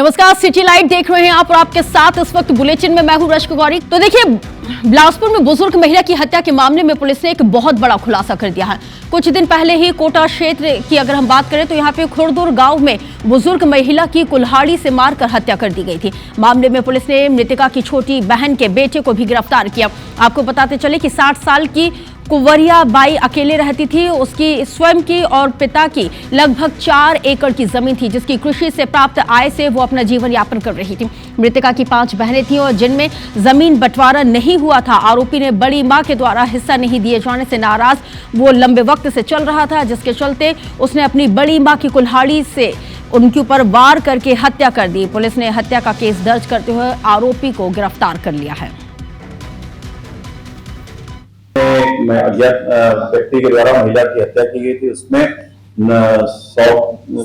नमस्कार, city light देख रहे हैं आप और आपके साथ इस वक्त बुलेटिन में मैं हूं रश्क गौरी। तो देखिए, बिलासपुर में बुजुर्ग महिला की हत्या के मामले में पुलिस ने एक बहुत बड़ा खुलासा कर दिया है। कुछ दिन पहले ही कोटा क्षेत्र की अगर हम बात करें तो यहाँ पे खुरदुर गांव में बुजुर्ग महिला की कुल्हाड़ी से मारकर हत्या कर दी गई थी। मामले में पुलिस ने मृतका की छोटी बहन के बेटे को भी गिरफ्तार किया। आपको बताते चले कि 60 साल की कुंवरिया बाई अकेले रहती थी। उसकी स्वयं की और पिता की लगभग 4 एकड़ की जमीन थी, जिसकी कृषि से प्राप्त आय से वो अपना जीवन यापन कर रही थी। मृतका की 5 बहनें थीं और जिनमें जमीन बंटवारा नहीं हुआ था। आरोपी ने बड़ी मां के द्वारा हिस्सा नहीं दिए जाने से नाराज वो लंबे वक्त से चल रहा था, जिसके चलते उसने अपनी बड़ी मां की कुल्हाड़ी से उनके ऊपर वार करके हत्या कर दी। पुलिस ने हत्या का केस दर्ज करते हुए आरोपी को गिरफ्तार कर लिया है। अज्ञात व्यक्ति के द्वारा महिला की हत्या की गई थी। उसमें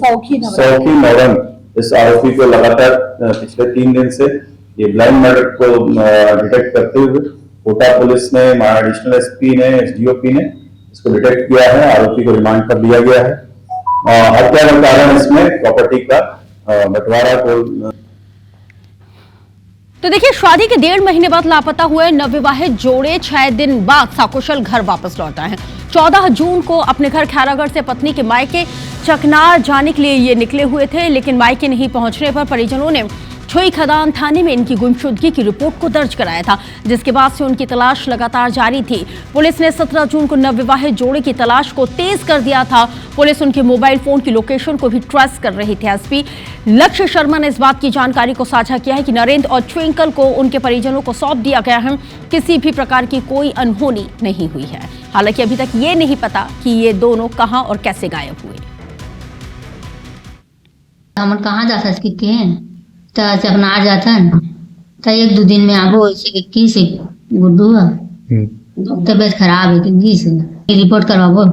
सौखी नौरंग इस आरोपी को लगातार पिछले 3 दिन से ये ब्लाइंड मर्डर को डिटेक्ट करते हुए कोटा पुलिस ने, एडिशनल एसपी ने, एसडीओपी ने इसको डिटेक्ट किया है। आरोपी को रिमांड पर लिया गया है। हत्या का कारण इसमें प्रॉपर्टी का बंटवारा को। तो देखिए, शादी के 1.5 महीने बाद लापता हुए नवविवाहित जोड़े 6 दिन बाद सकुशल घर वापस लौट आए हैं। 14 जून को अपने घर खैरागढ़ से पत्नी के मायके चकनार जाने के लिए ये निकले हुए थे, लेकिन मायके नहीं पहुंचने पर परिजनों ने छुई खदान थाने में इनकी गुमशुदगी की रिपोर्ट को दर्ज कराया था, जिसके बाद से उनकी तलाश लगातार जारी थी। पुलिस ने 17 जून को नवविवाहित जोड़े की तलाश को तेज कर दिया था। पुलिस उनके मोबाइल फोन की लोकेशन को भी ट्रेस कर रही थी। एसपी लक्ष्य शर्मा ने इस बात की जानकारी को साझा किया है कि नरेंद्र और ट्विंकल को उनके परिजनों को सौंप दिया गया है। किसी भी प्रकार की कोई अनहोनी नहीं हुई है। हालांकि अभी तक ये नहीं पता कि ये दोनों कहां और कैसे गायब हुए। हम कहाँ जा सकते हैं तो चकनार जातन तो 1-2 दिन में आबो ऐसे की से गुड्डू तबियत खराब है कि से रिपोर्ट करवाबो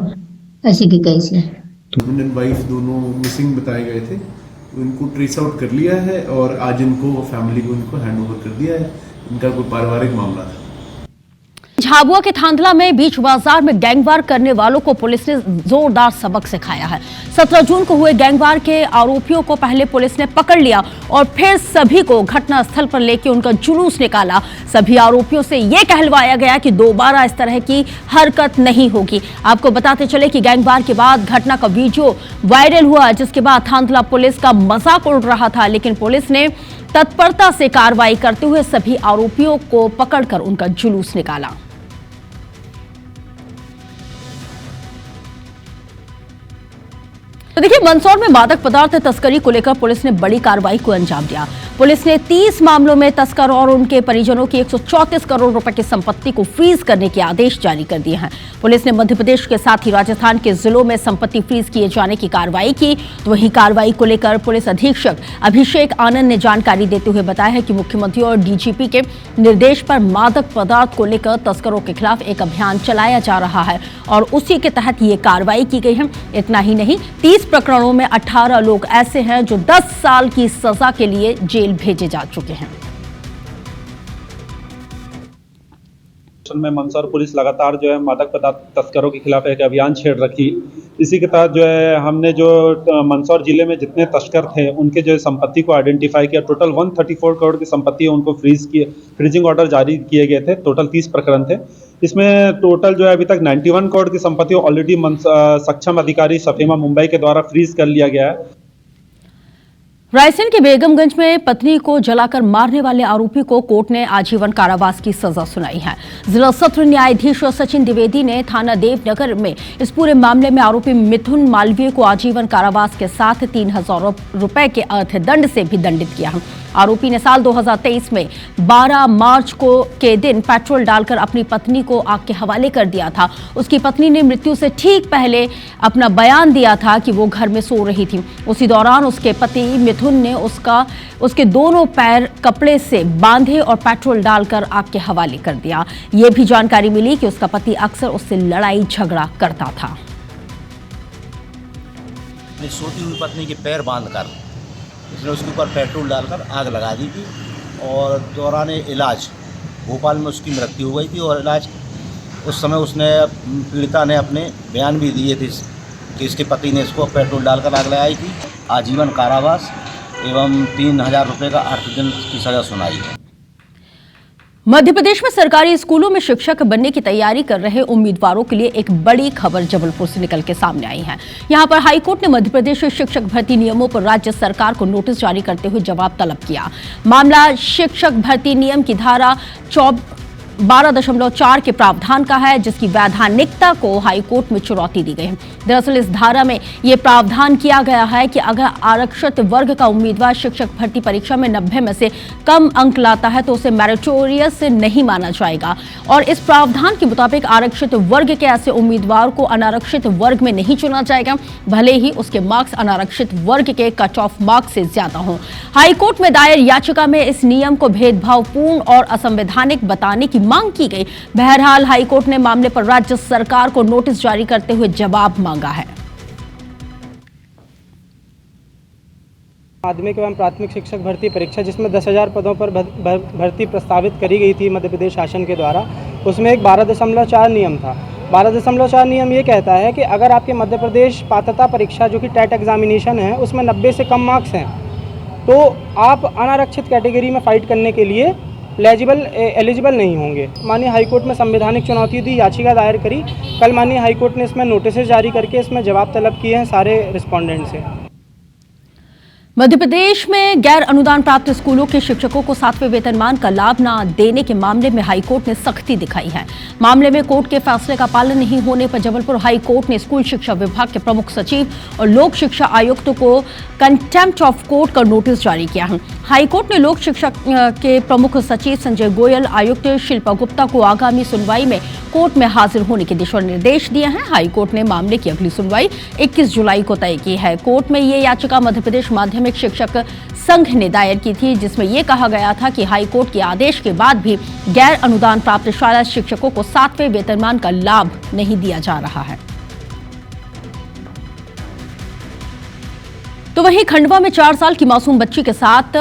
ऐसे की कैसे। हस्बैंड एंड वाइफ दोनों मिसिंग बताए गए थे। इनको ट्रेस आउट कर लिया है और आज इनको फैमिली को इनको हैंड ओवर कर दिया है। इनका कोई पारिवारिक मामला था। झाबुआ के थांदला में बीच बाजार में गैंगवार करने वालों को पुलिस ने जोरदार सबक सिखाया है। 17 जून को हुए गैंगवार के आरोपियों को पहले पुलिस ने पकड़ लिया और फिर सभी को घटनास्थल पर लेकर उनका जुलूस निकाला। सभी आरोपियों से यह कहलवाया गया कि दोबारा इस तरह की हरकत नहीं होगी। आपको बताते चले कि गैंगवार के बाद घटना का वीडियो वायरल हुआ, जिसके बाद थांदला पुलिस का मजाक उड़ रहा था, लेकिन पुलिस ने तत्परता से कार्रवाई करते हुए सभी आरोपियों को पकड़कर उनका जुलूस निकाला। तो देखिए, मंदसौर में मादक पदार्थ तस्करी को लेकर पुलिस ने बड़ी कार्रवाई को अंजाम दिया। पुलिस ने 30 मामलों में तस्कर और उनके परिजनों की 134 करोड़ रुपए की संपत्ति को फ्रीज करने के आदेश जारी कर दिए हैं। पुलिस ने मध्य प्रदेश के साथ ही राजस्थान के जिलों में संपत्ति फ्रीज किए जाने की कार्रवाई की। तो वहीं कार्रवाई को लेकर पुलिस अधीक्षक अभिषेक आनंद ने जानकारी देते हुए बताया है कि मुख्यमंत्री और डीजीपी के निर्देश पर मादक पदार्थ को लेकर तस्करों के खिलाफ एक अभियान चलाया जा रहा है और उसी के तहत ये कार्रवाई की गई है। इतना ही नहीं, 30 प्रकरणों में 18 लोग ऐसे हैं जो 10 साल की सजा के लिए जेल भेजे जा चुके हैं। में मंदसौर पुलिस लगातार जो है मादक पदार्थ तस्करों के खिलाफ एक अभियान छेड़ रखी। इसी के तहत जो है हमने जो मंदसौर जिले में जितने तस्कर थे उनके जो संपत्ति को आइडेंटिफाई किया। टोटल 134 करोड़ की संपत्ति उनको फ्रीजिंग ऑर्डर जारी किए गए थे। टोटल 30 प्रकरण थे। इसमें टोटल जो है अभी तक 91 करोड़ की संपत्ति ऑलरेडी सक्षम अधिकारी सफेमा मुंबई के द्वारा फ्रीज कर लिया गया है। रायसेन के बेगमगंज में पत्नी को जलाकर मारने वाले आरोपी को कोर्ट ने आजीवन कारावास की सजा सुनाई है। जिला सत्र न्यायाधीश सचिन द्विवेदी ने थाना देवनगर में इस पूरे मामले में आरोपी मिथुन मालवीय को आजीवन कारावास के साथ 3000 रुपए के अर्थदंड से भी दंडित किया है। आरोपी ने साल 2023 में 12 मार्च के दिन पेट्रोल डालकर अपनी पत्नी को आग के हवाले कर दिया था। उसकी पत्नी ने मृत्यु से ठीक पहले अपना बयान दिया था कि वो घर में सो रही थी। उसी दौरान उसके पति मिथुन ने उसके दोनों पैर कपड़े से बांधे और पेट्रोल डालकर आग के हवाले कर दिया। ये भी जानकारी मिली कि उसका पति अक्सर उससे लड़ाई झगड़ा करता था। सोती हुई पत्नी के पैर बांधकर उसने उसके ऊपर पेट्रोल डालकर आग लगा दी थी और दौरान इलाज भोपाल में उसकी मृत्यु हो गई थी। और इलाज उस समय उसने पीड़िता ने अपने बयान भी दिए थे कि इसके पति ने इसको पेट्रोल डालकर आग लगाई थी। आजीवन कारावास एवं 3000 रुपये का अर्थदंड की सज़ा सुनाई है। मध्य प्रदेश में सरकारी स्कूलों में शिक्षक बनने की तैयारी कर रहे उम्मीदवारों के लिए एक बड़ी खबर जबलपुर से निकल के सामने आई है। यहां पर हाईकोर्ट ने मध्य प्रदेश शिक्षक भर्ती नियमों पर राज्य सरकार को नोटिस जारी करते हुए जवाब तलब किया। मामला शिक्षक भर्ती नियम की धारा 12.4 के प्रावधान का है, जिसकी वैधानिकता को हाईकोर्ट में चुनौती दी गई है। दरअसल इस धारा में यह प्रावधान किया गया है कि अगर आरक्षित वर्ग का उम्मीदवार शिक्षक भर्ती परीक्षा में 90 में से कम अंक लाता है तो उसे मेरिटोरियस नहीं माना जाएगा। और इस प्रावधान के मुताबिक आरक्षित वर्ग के ऐसे उम्मीदवार को अनारक्षित वर्ग में नहीं चुना जाएगा, भले ही उसके मार्क्स अनारक्षित वर्ग के कट ऑफ मार्क्स से ज्यादा हों। हाईकोर्ट में दायर याचिका में इस नियम को भेदभावपूर्ण और असंवैधानिक बताने की मांग की गई। बहरहाल हाईकोर्ट ने मामले पर राज्य सरकार को नोटिस जारी करते हुए जवाब मांगा है। माध्यमिक एवं प्राथमिक शिक्षक भर्ती परीक्षा, जिसमें 10,000 पदों पर भर्ती प्रस्तावित करी गई थी मध्य प्रदेश शासन के द्वारा, उसमें एक 12.4 नियम था। 12.4 नियम ये कहता है कि अगर आपके मध्य प्रदेश पात्रता परीक्षा जो कि टेट एग्जामिनेशन है उसमें 90 से कम मार्क्स हैं तो आप अनारक्षित कैटेगरी में फाइट करने के लिए एलिजिबल नहीं होंगे। माननीय हाईकोर्ट में संवैधानिक चुनौती दी, याचिका दायर करी। कल माननीय हाईकोर्ट ने इसमें नोटिस जारी करके इसमें जवाब तलब किए हैं सारे रिस्पोंडेंट से। मध्य प्रदेश में गैर अनुदान प्राप्त स्कूलों के शिक्षकों को 7वें वेतनमान का लाभ न देने के मामले में हाईकोर्ट ने सख्ती दिखाई है। मामले में कोर्ट के फैसले का पालन नहीं होने पर जबलपुर हाईकोर्ट ने स्कूल शिक्षा विभाग के प्रमुख सचिव और लोक शिक्षा आयुक्त को कंटेम्प्ट ऑफ कोर्ट का नोटिस जारी किया है। हाईकोर्ट ने लोक शिक्षा के प्रमुख सचिव संजय गोयल, आयुक्त शिल्पा गुप्ता को आगामी सुनवाई में कोर्ट में हाजिर होने के दिशा निर्देश दिए हैं। हाईकोर्ट ने मामले की अगली सुनवाई 21 जुलाई को तय की है। कोर्ट में ये याचिका मध्य प्रदेश माध्यमिक शिक्षक संघ ने दायर की थी, जिसमें यह कहा गया था कि हाईकोर्ट के आदेश के बाद भी गैर अनुदान प्राप्त शाला शिक्षकों को 7वें वेतनमान का लाभ नहीं दिया जा रहा है। तो वहीं खंडवा में 4 साल की मासूम बच्ची के साथ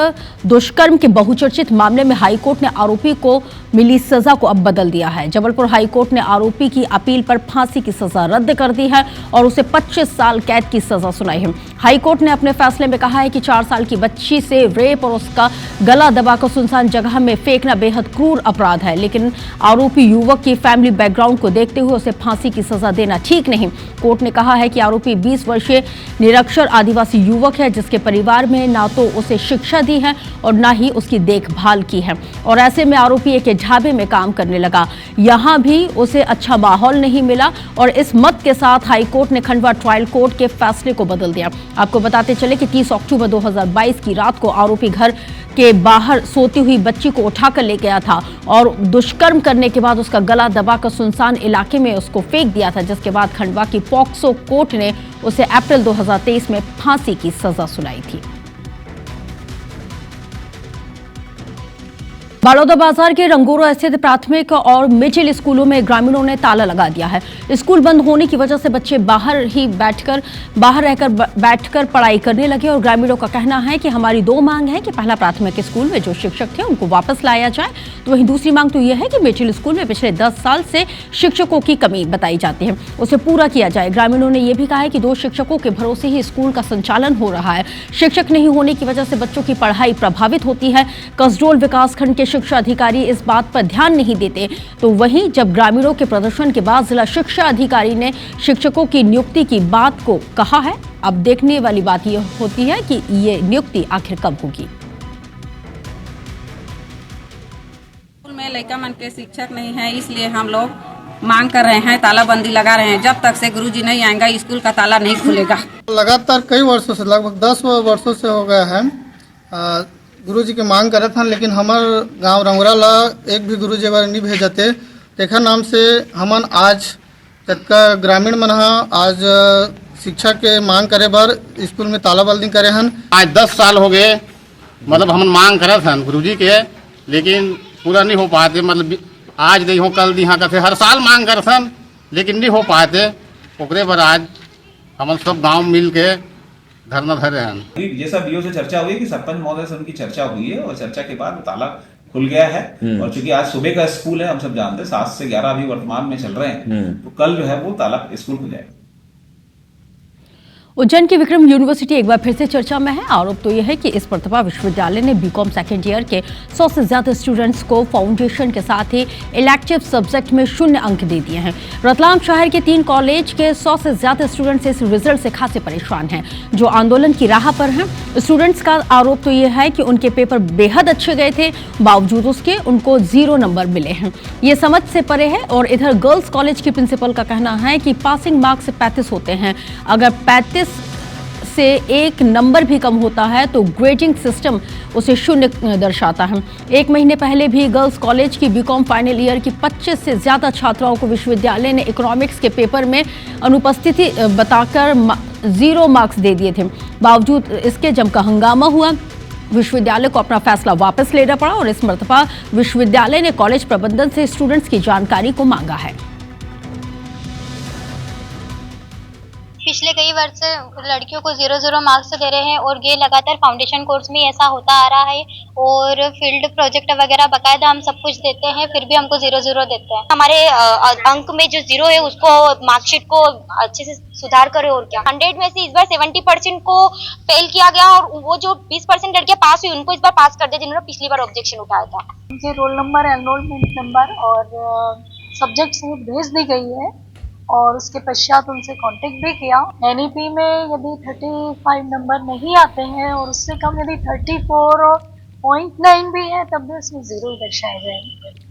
दुष्कर्म के बहुचर्चित मामले में हाईकोर्ट ने आरोपी को मिली सजा को अब बदल दिया है। जबलपुर हाईकोर्ट ने आरोपी की अपील पर फांसी की सजा रद्द कर दी है और उसे 25 साल कैद की सजा सुनाई है। हाईकोर्ट ने अपने फैसले में कहा है कि 4 साल की बच्ची से रेप और उसका गला दबाकर सुनसान जगह में फेंकना बेहद क्रूर अपराध है, लेकिन आरोपी युवक की फैमिली बैकग्राउंड को देखते हुए उसे फांसी की सजा देना ठीक नहीं। कोर्ट ने कहा है कि आरोपी 20 वर्षीय निरक्षर आदिवासी युवक है, जिसके परिवार में ना तो उसे शिक्षा दी है और ना ही उसकी देखभाल की है, और ऐसे में आरोपी एक ढाबे में काम करने लगा। यहां भी उसे अच्छा माहौल नहीं मिला और इस मत के साथ हाईकोर्ट ने खंडवा ट्रायल कोर्ट के फैसले को बदल दिया। आपको बताते चले कि 30 अक्टूबर 2022 की रात को आरोपी घर के बाहर सोती हुई बच्ची को उठाकर ले गया था और दुष्कर्म करने के बाद उसका गला दबाकर सुनसान इलाके में उसको फेंक दिया था, जिसके बाद खंडवा की पॉक्सो कोर्ट ने उसे अप्रैल 2023 में फांसी की सजा सुनाई थी। बड़ौदा बाजार के रंगोरा स्थित प्राथमिक और मिडिल स्कूलों में ग्रामीणों ने ताला लगा दिया है। स्कूल बंद होने की वजह से बच्चे बाहर रहकर बैठकर पढ़ाई करने लगे और ग्रामीणों का कहना है कि हमारी 2 मांग है कि पहला प्राथमिक स्कूल में जो शिक्षक थे उनको वापस लाया जाए, तो वहीं दूसरी मांग तो यह है कि मिडिल स्कूल में पिछले 10 साल से शिक्षकों की कमी बताई जाती है, उसे पूरा किया जाए। ग्रामीणों ने यह भी कहा है कि 2 शिक्षकों के भरोसे ही स्कूल का संचालन हो रहा है। शिक्षक नहीं होने की वजह से बच्चों की पढ़ाई प्रभावित होती है। कसडोल विकासखंड के शिक्षा अधिकारी इस बात पर ध्यान नहीं देते, तो वहीं जब ग्रामीणों के प्रदर्शन के बाद जिला शिक्षा अधिकारी ने शिक्षकों की नियुक्ति की बात को कहा है। अब देखने वाली बात यह होती है कि ये नियुक्ति आखिर कब होगी। स्कूल में लड़का मन के शिक्षक नहीं है, इसलिए हम लोग मांग कर रहे हैं, तालाबंदी लगा रहे हैं। जब तक से गुरुजी नहीं आएंगे स्कूल का ताला नहीं खुलेगा। लगातार कई वर्षों से, लगभग 10 वर्षों से हो गया है। गुरुजी के मांग करे था, लेकिन हमार गांव रंगोरा ला एक भी गुरुजी बार नहीं भेजते। तेखर नाम से हमन आज जतका ग्रामीण मन आज शिक्षा के मांग करे बर स्कूल में तालाबंदी करे हन। आज 10 साल हो गए, मतलब हमन मांग करे थे गुरुजी के, लेकिन पूरा नहीं हो पाते। मतलब आज नहीं हो कल दी हाँ करते, हर साल मांग करे थे लेकिन नहीं हो पाते। ओकरे पर आज हमन सब गाँव मिल के धरना धरे हैं। जैसा बीओ से चर्चा हुई कि सरपंच महोदय से उनकी चर्चा हुई है और चर्चा के बाद ताला खुल गया है। और चूंकि आज सुबह का स्कूल है, हम सब जानते हैं 7 से 11 अभी वर्तमान में चल रहे हैं, तो कल जो है वो ताला स्कूल खुल जाएगा। उज्जैन की विक्रम यूनिवर्सिटी एक बार फिर से चर्चा में है। आरोप तो यह है कि इस प्रतिभा विश्वविद्यालय ने बीकॉम सेकेंड ईयर के 100 से ज्यादा स्टूडेंट्स को फाउंडेशन के साथ ही इलेक्टिव सब्जेक्ट में 0 अंक दे दिए हैं। रतलाम शहर के 3 कॉलेज के 100 से ज्यादा स्टूडेंट्स इस रिजल्ट से खासे परेशान हैं, जो आंदोलन की राह पर हैं। स्टूडेंट्स का आरोप तो यह है कि उनके पेपर बेहद अच्छे गए थे, बावजूद उसके उनको 0 नंबर मिले हैं। ये समझ से परे है। और इधर गर्ल्स कॉलेज की प्रिंसिपल का कहना है कि पासिंग मार्क्स 35 होते हैं, अगर 35 से 1 नंबर भी कम होता है तो ग्रेडिंग सिस्टम उसे 0 दर्शाता है। 1 महीने पहले भी गर्ल्स कॉलेज की बीकॉम फाइनल ईयर की 25 से ज्यादा छात्राओं को विश्वविद्यालय ने इकोनॉमिक्स के पेपर में अनुपस्थिति बताकर 0 मार्क्स दे दिए थे। बावजूद इसके जमकर हंगामा हुआ। विश्वविद्यालय को अपना फैसला वापस लेना पड़ा और इस मर्तबा विश्वविद्यालय ने कॉलेज प्रबंधन से स्टूडेंट्स की जानकारी को मांगा है। पिछले कई वर्ष से लड़कियों को 0 मार्क्स दे रहे हैं और ये लगातार फाउंडेशन कोर्स में ऐसा होता आ रहा है और फील्ड प्रोजेक्ट वगैरह बकायदा हम सब कुछ देते हैं, फिर भी हमको 0 देते हैं। हमारे अंक में जो 0 है उसको मार्कशीट को अच्छे से सुधार करे और क्या। 100 में से इस बार 70% को फेल किया गया और वो जो 20% लड़कियां पास हुई उनको इस बार पास कर दिया जिन्होंने पिछली बार ऑब्जेक्शन उठाया था। मुझे रोल नंबर, एनरोलमेंट नंबर और सब्जेक्ट सहित भेज दी गई है और उसके पश्चात उनसे कांटेक्ट भी किया। एनईपी में यदि 35 नंबर नहीं आते हैं और उससे कम यदि 34.9 भी है तब भी उसमें 0 दर्शाए जाएंगे।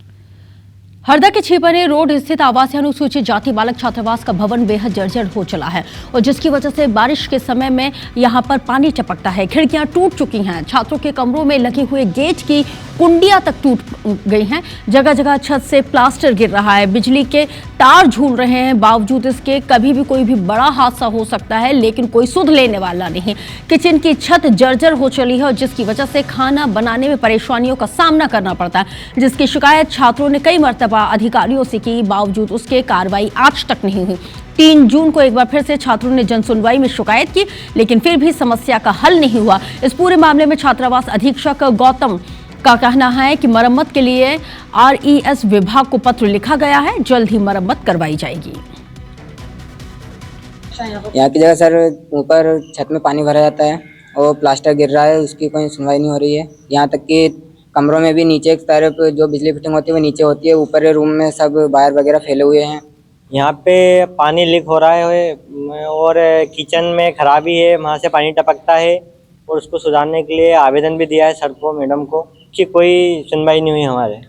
हरदा के छिपने रोड स्थित आवासीय अनुसूचित जाति बालक छात्रावास का भवन बेहद जर्जर हो चला है और जिसकी वजह से बारिश के समय में यहां पर पानी टपकता है। खिड़कियां टूट चुकी हैं, छात्रों के कमरों में लगे हुए गेट की कुंडियां तक टूट गई हैं, जगह जगह छत से प्लास्टर गिर रहा है, बिजली के तार झूल रहे हैं। बावजूद इसके कभी भी कोई भी बड़ा हादसा हो सकता है, लेकिन कोई सुध लेने वाला नहीं। किचन की छत जर्जर हो चली है और जिसकी वजह से खाना बनाने में परेशानियों का सामना करना पड़ता है, जिसकी शिकायत छात्रों ने कई मरतबा अधिकारियों से की, बावजूद उसके कार्रवाई आज तक नहीं हुई। 3 जून को एक बार फिर से छात्रों ने जनसुनवाई में शिकायत की, लेकिन फिर भी समस्या का हल नहीं हुआ। इस पूरे मामले में छात्रावास अधीक्षक गौतम का कहना है कि मरम्मत के लिए RES विभाग को पत्र लिखा गया है, जल्द ही मरम्मत करवाई जाएगी। यहाँ की जगह सर ऊपर छत में पानी भरा जाता है और प्लास्टर गिर रहा है, उसकी कोई सुनवाई नहीं हो रही है। यहाँ तक कि कमरों में भी नीचे एक तरफ जो बिजली फिटिंग होती है वो नीचे होती है, ऊपर रूम में सब वायर वगैरह फैले हुए हैं। यहाँ पे पानी लीक हो रहा है और किचन में खराबी है, वहाँ से पानी टपकता है और उसको सुधारने के लिए आवेदन भी दिया है सर को, मैडम को, कि कोई सुनवाई नहीं हुई हमारे।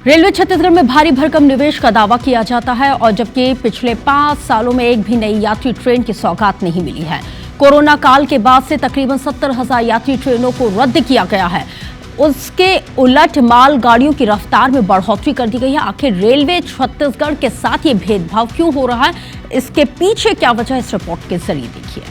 रेलवे छत्तीसगढ़ में भारी भरकम निवेश का दावा किया जाता है और जबकि पिछले 5 सालों में एक भी नई यात्री ट्रेन की सौगात नहीं मिली है। कोरोना काल के बाद से तकरीबन 70,000 यात्री ट्रेनों को रद्द किया गया है। उसके उलट माल गाड़ियों की रफ्तार में बढ़ोतरी कर दी गई है। आखिर रेलवे छत्तीसगढ़ के साथ ये भेदभाव क्यों हो रहा है, इसके पीछे क्या वजह, इस रिपोर्ट के जरिए देखिए।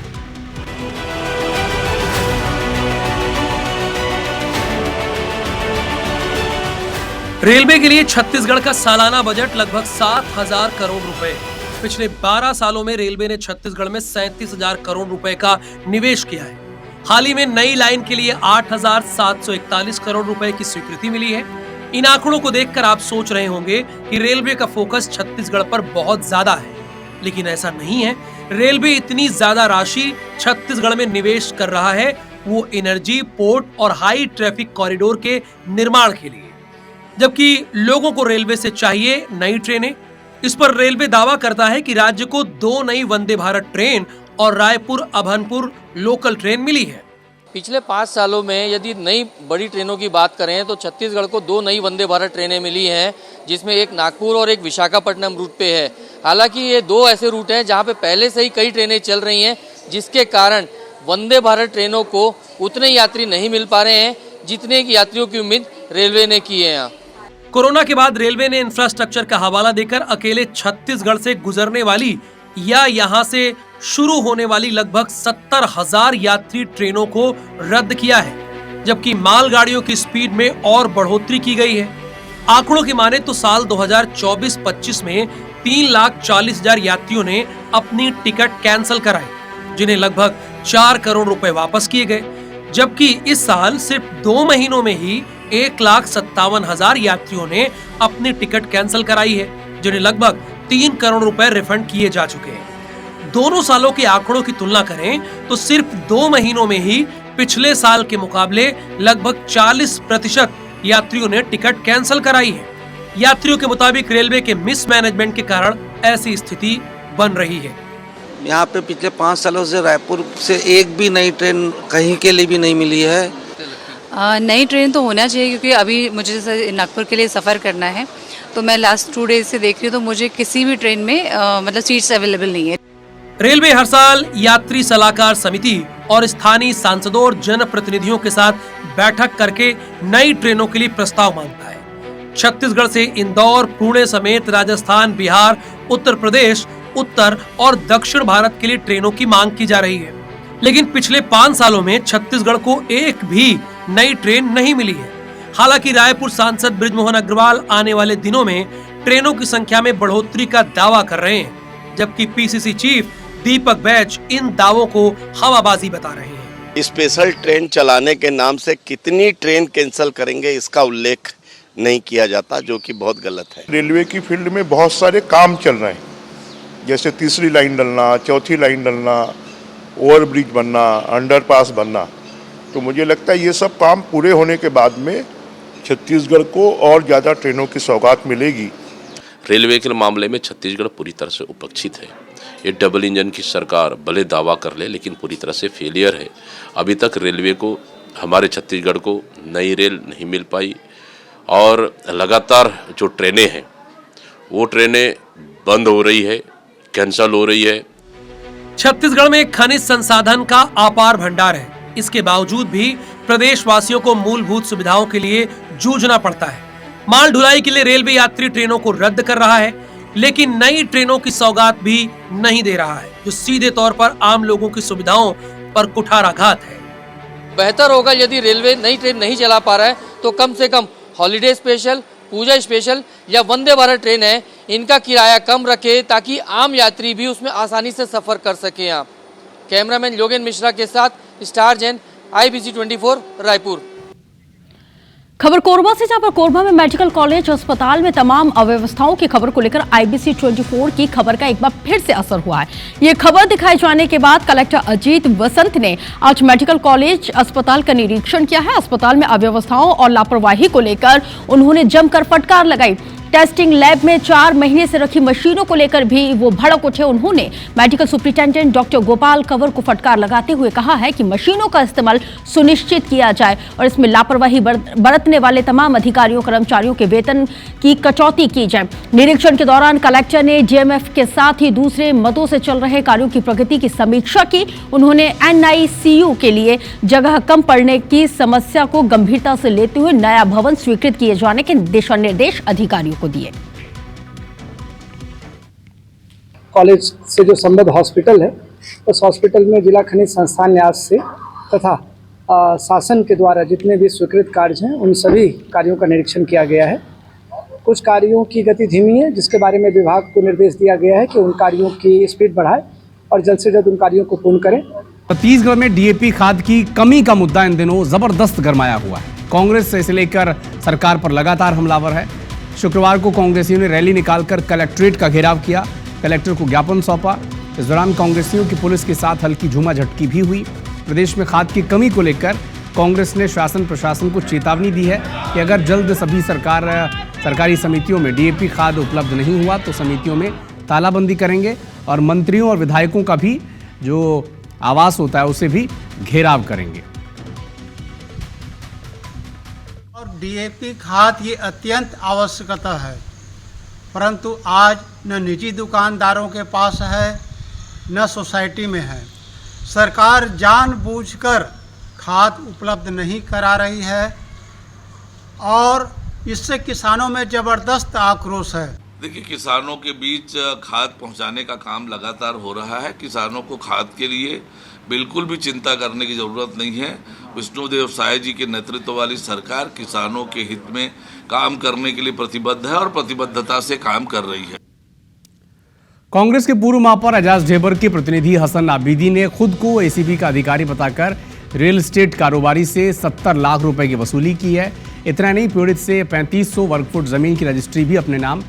रेलवे के लिए छत्तीसगढ़ का सालाना बजट लगभग 7,000 करोड़ रुपए। पिछले 12 सालों में रेलवे ने छत्तीसगढ़ में 37,000 करोड़ रुपए का निवेश किया है। हाल ही में नई लाइन के लिए 8,741 करोड़ रुपए की स्वीकृति मिली है। इन आंकड़ों को देखकर आप सोच रहे होंगे कि रेलवे का फोकस छत्तीसगढ़ पर बहुत ज्यादा है, लेकिन ऐसा नहीं है। रेलवे इतनी ज्यादा राशि छत्तीसगढ़ में निवेश कर रहा है वो एनर्जी, पोर्ट और हाई ट्रैफिक कॉरिडोर के निर्माण के लिए, जबकि लोगों को रेलवे से चाहिए नई ट्रेनें। इस पर रेलवे दावा करता है कि राज्य को 2 नई वंदे भारत ट्रेन और रायपुर अभनपुर लोकल ट्रेन मिली है। पिछले 5 सालों में यदि नई बड़ी ट्रेनों की बात करें तो छत्तीसगढ़ को 2 नई वंदे भारत ट्रेनें मिली हैं, जिसमें एक नागपुर और एक विशाखापट्टनम रूट पे है। हालांकि ये 2 ऐसे रूट हैं जहां पे पहले से ही कई ट्रेनें चल रही हैं, जिसके कारण वंदे भारत ट्रेनों को उतने यात्री नहीं मिल पा रहे हैं जितने की यात्रियों की उम्मीद रेलवे ने की है। यहाँ कोरोना के बाद रेलवे ने इंफ्रास्ट्रक्चर का हवाला देकर अकेले छत्तीसगढ़ से गुजरने वाली या यहां से शुरू होने वाली लगभग 70,000 यात्री ट्रेनों को रद्द किया है, जबकि मालगाड़ियों की स्पीड में और बढ़ोतरी की गई है। आंकड़ों की माने तो साल 2024-25 में 3,40,000 यात्रियों ने अपनी टिकट कैंसिल कराई, जिन्हें लगभग 4 करोड़ रुपए वापस किए गए, जबकि इस साल सिर्फ 2 महीनों में ही 1,57,000 यात्रियों ने अपनी टिकट कैंसिल कराई है, जिन्हें लगभग 3 करोड़ रुपए रिफंड किए जा चुके हैं। दोनों सालों के आंकड़ों की तुलना करें तो सिर्फ 2 महीनों में ही पिछले साल के मुकाबले लगभग 40% यात्रियों ने टिकट कैंसिल कराई है। यात्रियों के मुताबिक रेलवे के मिसमैनेजमेंट के कारण ऐसी स्थिति बन रही है। यहाँ पे पिछले 5 सालों से रायपुर से एक भी नई ट्रेन कहीं के लिए भी नहीं मिली है। नई ट्रेन तो होना चाहिए, क्योंकि अभी मुझे जैसे नागपुर के लिए सफ़र करना है, तो मैं लास्ट 2 डेज से देख रही हूँ, तो मुझे किसी भी ट्रेन में मतलब सीट्स अवेलेबल नहीं है। रेलवे हर साल यात्री सलाहकार समिति और स्थानीय सांसदों और जनप्रतिनिधियों के साथ बैठक करके नई ट्रेनों के लिए प्रस्ताव मांगता है। छत्तीसगढ़ से इंदौर, पुणे समेत राजस्थान, बिहार, उत्तर प्रदेश, उत्तर और दक्षिण भारत के लिए ट्रेनों की मांग की जा रही है, लेकिन पिछले 5 सालों में छत्तीसगढ़ को एक भी नई ट्रेन नहीं मिली है। हालांकि रायपुर सांसद बृजमोहन अग्रवाल आने वाले दिनों में ट्रेनों की संख्या में बढ़ोतरी का दावा कर रहे हैं, जबकि पीसीसी चीफ दीपक बैज इन दावों को हवाबाजी बता रहे हैं। स्पेशल ट्रेन चलाने के नाम से कितनी ट्रेन कैंसिल करेंगे इसका उल्लेख नहीं किया जाता, जो कि बहुत गलत है। रेलवे की फील्ड में बहुत सारे काम चल रहे हैं, जैसे तीसरी लाइन डलना, चौथी लाइन डलना, ओवरब्रिज बनना, अंडरपास बनना। तो मुझे लगता है ये सब काम पूरे होने के बाद में छत्तीसगढ़ को और ज़्यादा ट्रेनों की सौगात मिलेगी। रेलवे के मामले में छत्तीसगढ़ पूरी तरह से उपेक्षित है। ये डबल इंजन की सरकार भले दावा कर ले, लेकिन पूरी तरह से फेलियर है। अभी तक रेलवे को, हमारे छत्तीसगढ़ को नई रेल नहीं मिल पाई और लगातार जो ट्रेनें हैं वो ट्रेनें बंद हो रही है, कैंसल हो रही है। छत्तीसगढ़ में खनिज संसाधन का अपार भंडार है, इसके बावजूद भी प्रदेशवासियों को मूलभूत सुविधाओं के लिए जूझना पड़ता है। माल ढुलाई के लिए रेलवे यात्री ट्रेनों को रद्द कर रहा है, लेकिन नई ट्रेनों की सौगात भी नहीं दे रहा है, जो सीधे तौर पर आम लोगों की सुविधाओं पर कुठाराघात है। बेहतर होगा यदि रेलवे नई ट्रेन नहीं चला पा रहा है तो कम से कम हॉलीडे स्पेशल, पूजा स्पेशल या वंदे भारत ट्रेन है, इनका किराया कम रखे ताकि आम यात्री भी उसमें आसानी से सफर कर सके। आप कैमरामैन योगेन मिश्रा के साथ स्टार जैन, IBC 24 रायपुर। खबर कोरबा से, जहां पर कोरबा में मेडिकल कॉलेज अस्पताल में तमाम अव्यवस्थाओं की खबर को लेकर IBC 24 की खबर का एक बार फिर से असर हुआ है। ये खबर दिखाए जाने के बाद कलेक्टर अजीत वसंत ने आज मेडिकल कॉलेज अस्पताल का निरीक्षण किया है। अस्पताल में अव्यवस्थाओं और लापरवाही को लेकर उन्होंने जमकर फटकार लगाई। टेस्टिंग लैब में 4 महीने से रखी मशीनों को लेकर भी वो भड़क उठे। उन्होंने medical superintendent doctor Gopal Kanwar को फटकार लगाते हुए कहा है कि मशीनों का इस्तेमाल सुनिश्चित किया जाए और इसमें लापरवाही बरतने वाले तमाम अधिकारियों कर्मचारियों के वेतन की कटौती की जाए। निरीक्षण के दौरान कलेक्टर ने DMF के साथ ही दूसरे मदों से चल रहे कार्यों की प्रगति की समीक्षा की। उन्होंने NICU के लिए जगह कम पड़ने की समस्या को गंभीरता से लेते हुए नया भवन स्वीकृत किए जाने के दिशा निर्देश अधिकारियों को दिए। कॉलेज से जो संबद्ध हॉस्पिटल है, उस हॉस्पिटल में जिला खनिज संस्थान न्यास से तथा शासन के द्वारा जितने भी स्वीकृत कार्य हैं उन सभी कार्यों का निरीक्षण किया गया है। कुछ कार्यों की गति धीमी है, जिसके बारे में विभाग को निर्देश दिया गया है कि उन कार्यों की स्पीड बढ़ाए और जल्द से जल्द उन कार्यों को पूर्ण करें। छत्तीसगढ़ में DAP खाद की कमी का मुद्दा इन दिनों जबरदस्त गरमाया हुआ है। कांग्रेस इसे लेकर सरकार पर लगातार हमलावर है। शुक्रवार को कांग्रेसियों ने रैली निकालकर कलेक्ट्रेट का घेराव किया, कलेक्टर को ज्ञापन सौंपा। इस दौरान कांग्रेसियों की पुलिस के साथ हल्की झूमाझटकी भी हुई। प्रदेश में खाद की कमी को लेकर कांग्रेस ने शासन प्रशासन को चेतावनी दी है कि अगर जल्द सभी सरकारी समितियों में DAP खाद उपलब्ध नहीं हुआ तो समितियों में तालाबंदी करेंगे और मंत्रियों और विधायकों का भी जो आवास होता है उसे भी घेराव करेंगे। और DAP खाद ये अत्यंत आवश्यकता है, परंतु आज न निजी दुकानदारों के पास है न सोसाइटी में है। सरकार जानबूझकर खाद उपलब्ध नहीं करा रही है और इससे किसानों में ज़बरदस्त आक्रोश है। देखिए, किसानों के बीच खाद पहुंचाने का काम लगातार हो रहा है। किसानों को खाद के लिए बिल्कुल भी चिंता करने की ज़रूरत नहीं है। विष्णुदेव साय जी के नेतृत्व वाली सरकार किसानों के हित में काम करने के लिए प्रतिबद्ध है और प्रतिबद्धता से काम कर रही है। कांग्रेस के पूर्व महापौर एजाज ढेबर के प्रतिनिधि हसन आबिदी ने खुद को ACB का अधिकारी बताकर रियल एस्टेट कारोबारी से 70 लाख रुपए की वसूली की है। इतना नहीं, पीड़ित से 3500 वर्ग फुट जमीन की रजिस्ट्री भी अपने नाम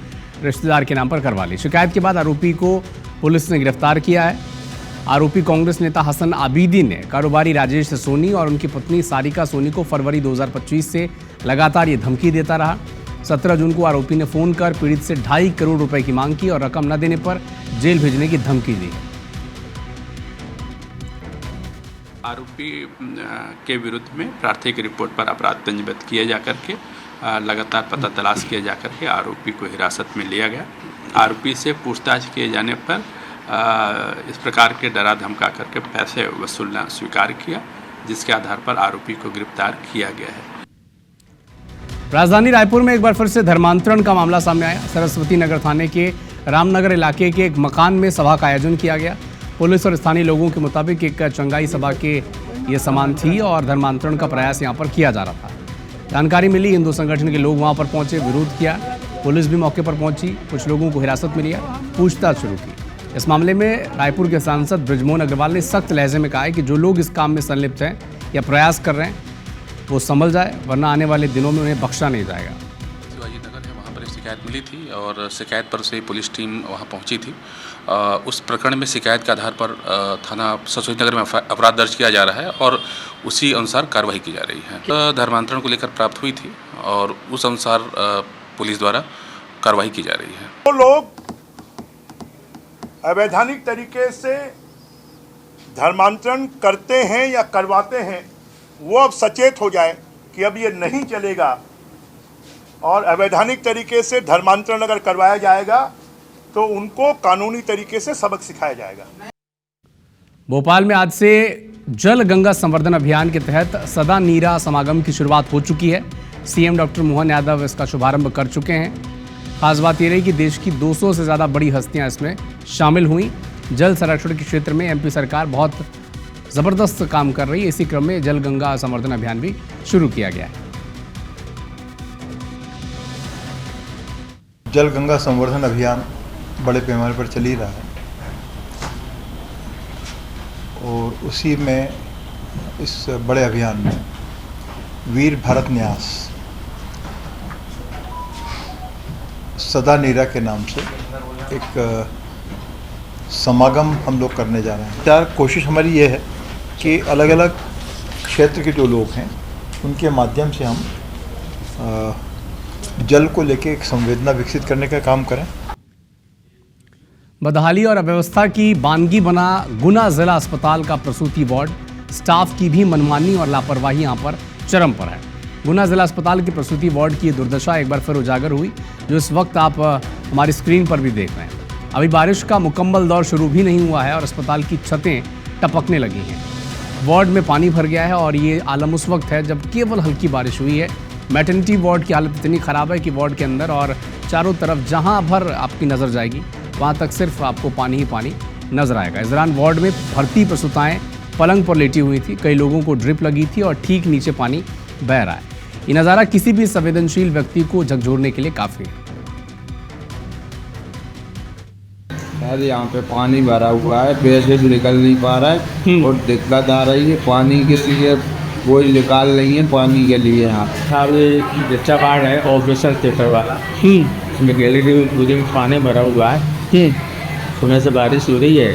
रिश्तेदार के नाम पर करवा ली। शिकायत के बाद आरोपी को पुलिस ने गिरफ्तार किया है। आरोपी कांग्रेस नेता हसन आबिदी ने कारोबारी राजेश सोनी और उनकी पत्नी सारिका सोनी को फरवरी 2025 से लगातार ये धमकी देता रहा। 17 जून को आरोपी ने फोन कर पीड़ित से 2.5 करोड़ रुपए की मांग की और रकम न देने पर जेल भेजने की धमकी दी। आरोपी के विरुद्ध में प्राथमिक रिपोर्ट पर अपराध पंजीबद्ध किए जाकर के लगातार पता तलाश किया जाकर के आरोपी को हिरासत में लिया गया। आरोपी से पूछताछ किए जाने पर इस प्रकार के डरा धमका करके पैसे वसूलना स्वीकार किया, जिसके आधार पर आरोपी को गिरफ्तार किया गया है। राजधानी रायपुर में एक बार फिर से धर्मांतरण का मामला सामने आया। सरस्वती नगर थाने के रामनगर इलाके के एक मकान में सभा का आयोजन किया गया। पुलिस और स्थानीय लोगों के मुताबिक एक चंगाई सभा के ये समान थी और धर्मांतरण का प्रयास यहाँ पर किया जा रहा था। जानकारी मिली, हिंदू संगठन के लोग वहाँ पर पहुंचे, विरोध किया। पुलिस भी मौके पर पहुंची, कुछ लोगों को हिरासत में लिया, पूछताछ शुरू की। इस मामले में रायपुर के सांसद बृजमोहन अग्रवाल ने सख्त लहजे में कहा है कि जो लोग इस काम में संलिप्त हैं या प्रयास कर रहे हैं वो संभल जाए, वरना आने वाले दिनों में उन्हें बख्शा नहीं जाएगा। शिवाजी नगर है, वहाँ पर शिकायत मिली थी और शिकायत पर से पुलिस टीम वहाँ पहुँची थी। उस प्रकरण में शिकायत के आधार पर थाना सरस्वती नगर में अपराध दर्ज किया जा रहा है और उसी अनुसार कार्रवाई की जा रही है। धर्मांतरण को लेकर प्राप्त हुई थी और उस अनुसार पुलिस द्वारा कार्रवाई की जा रही है। तो लोग अवैधानिक तरीके से धर्मांतरण करते हैं या करवाते हैं, वो अब सचेत हो जाए कि अब ये नहीं चलेगा और अवैधानिक तरीके से धर्मांतरण अगर करवाया जाएगा तो उनको कानूनी तरीके से सबक सिखाया जाएगा। भोपाल में आज से जल गंगा संवर्धन अभियान के तहत सदा नीरा समागम की शुरुआत हो चुकी है। सीएम डॉक्टर मोहन यादव इसका शुभारंभ कर चुके हैं। खास बात यह रही कि देश की 200 से ज़्यादा बड़ी हस्तियां इसमें शामिल हुई। जल संरक्षण के क्षेत्र में एमपी सरकार बहुत ज़बरदस्त काम कर रही है। इसी क्रम में जल गंगा संवर्धन अभियान भी शुरू किया गया है। जल गंगा संवर्धन अभियान बड़े पैमाने पर चल ही रहा है और उसी में इस बड़े अभियान में वीर भारत न्यास सदा नीरा के नाम से एक समागम हम लोग करने जा रहे हैं। चार कोशिश हमारी ये है कि अलग अलग क्षेत्र के जो लोग हैं उनके माध्यम से हम जल को लेके एक संवेदना विकसित करने का काम करें। बदहाली और अव्यवस्था की बानगी बना गुना जिला अस्पताल का प्रसूति वार्ड। स्टाफ की भी मनमानी और लापरवाही यहां पर चरम पर है। गुना जिला अस्पताल की प्रसूति वार्ड की दुर्दशा एक बार फिर उजागर हुई, जो इस वक्त आप हमारी स्क्रीन पर भी देख रहे हैं। अभी बारिश का मुकम्मल दौर शुरू भी नहीं हुआ है और अस्पताल की छतें टपकने लगी हैं। वार्ड में पानी भर गया है और ये आलम उस वक्त है जब केवल हल्की बारिश हुई है। मैटरनिटी वार्ड की हालत इतनी ख़राब है कि वार्ड के अंदर और चारों तरफ जहां भर आपकी नज़र जाएगी वहां तक सिर्फ आपको पानी ही पानी नजर आएगा। इस दौरान वार्ड में भर्ती प्रसूताएं पलंग पर लेटी हुई थी, कई लोगों को ड्रिप लगी थी और ठीक नीचे पानी बह रहा है। ये नज़ारा किसी भी संवेदनशील व्यक्ति को झकझोरने के लिए काफ़ी है। सर यहाँ पे पानी भरा हुआ है, पेशेंट निकल नहीं पा रहा है और दिक्कत आ रही है पानी के लिए, कोई निकाल नहीं है पानी के लिए। यहाँ बच्चा कार्ड है ऑफिसर थिएटर वाला, इसमें गैलरी में पूरे में पानी भरा हुआ है। सुबह से बारिश हो रही है,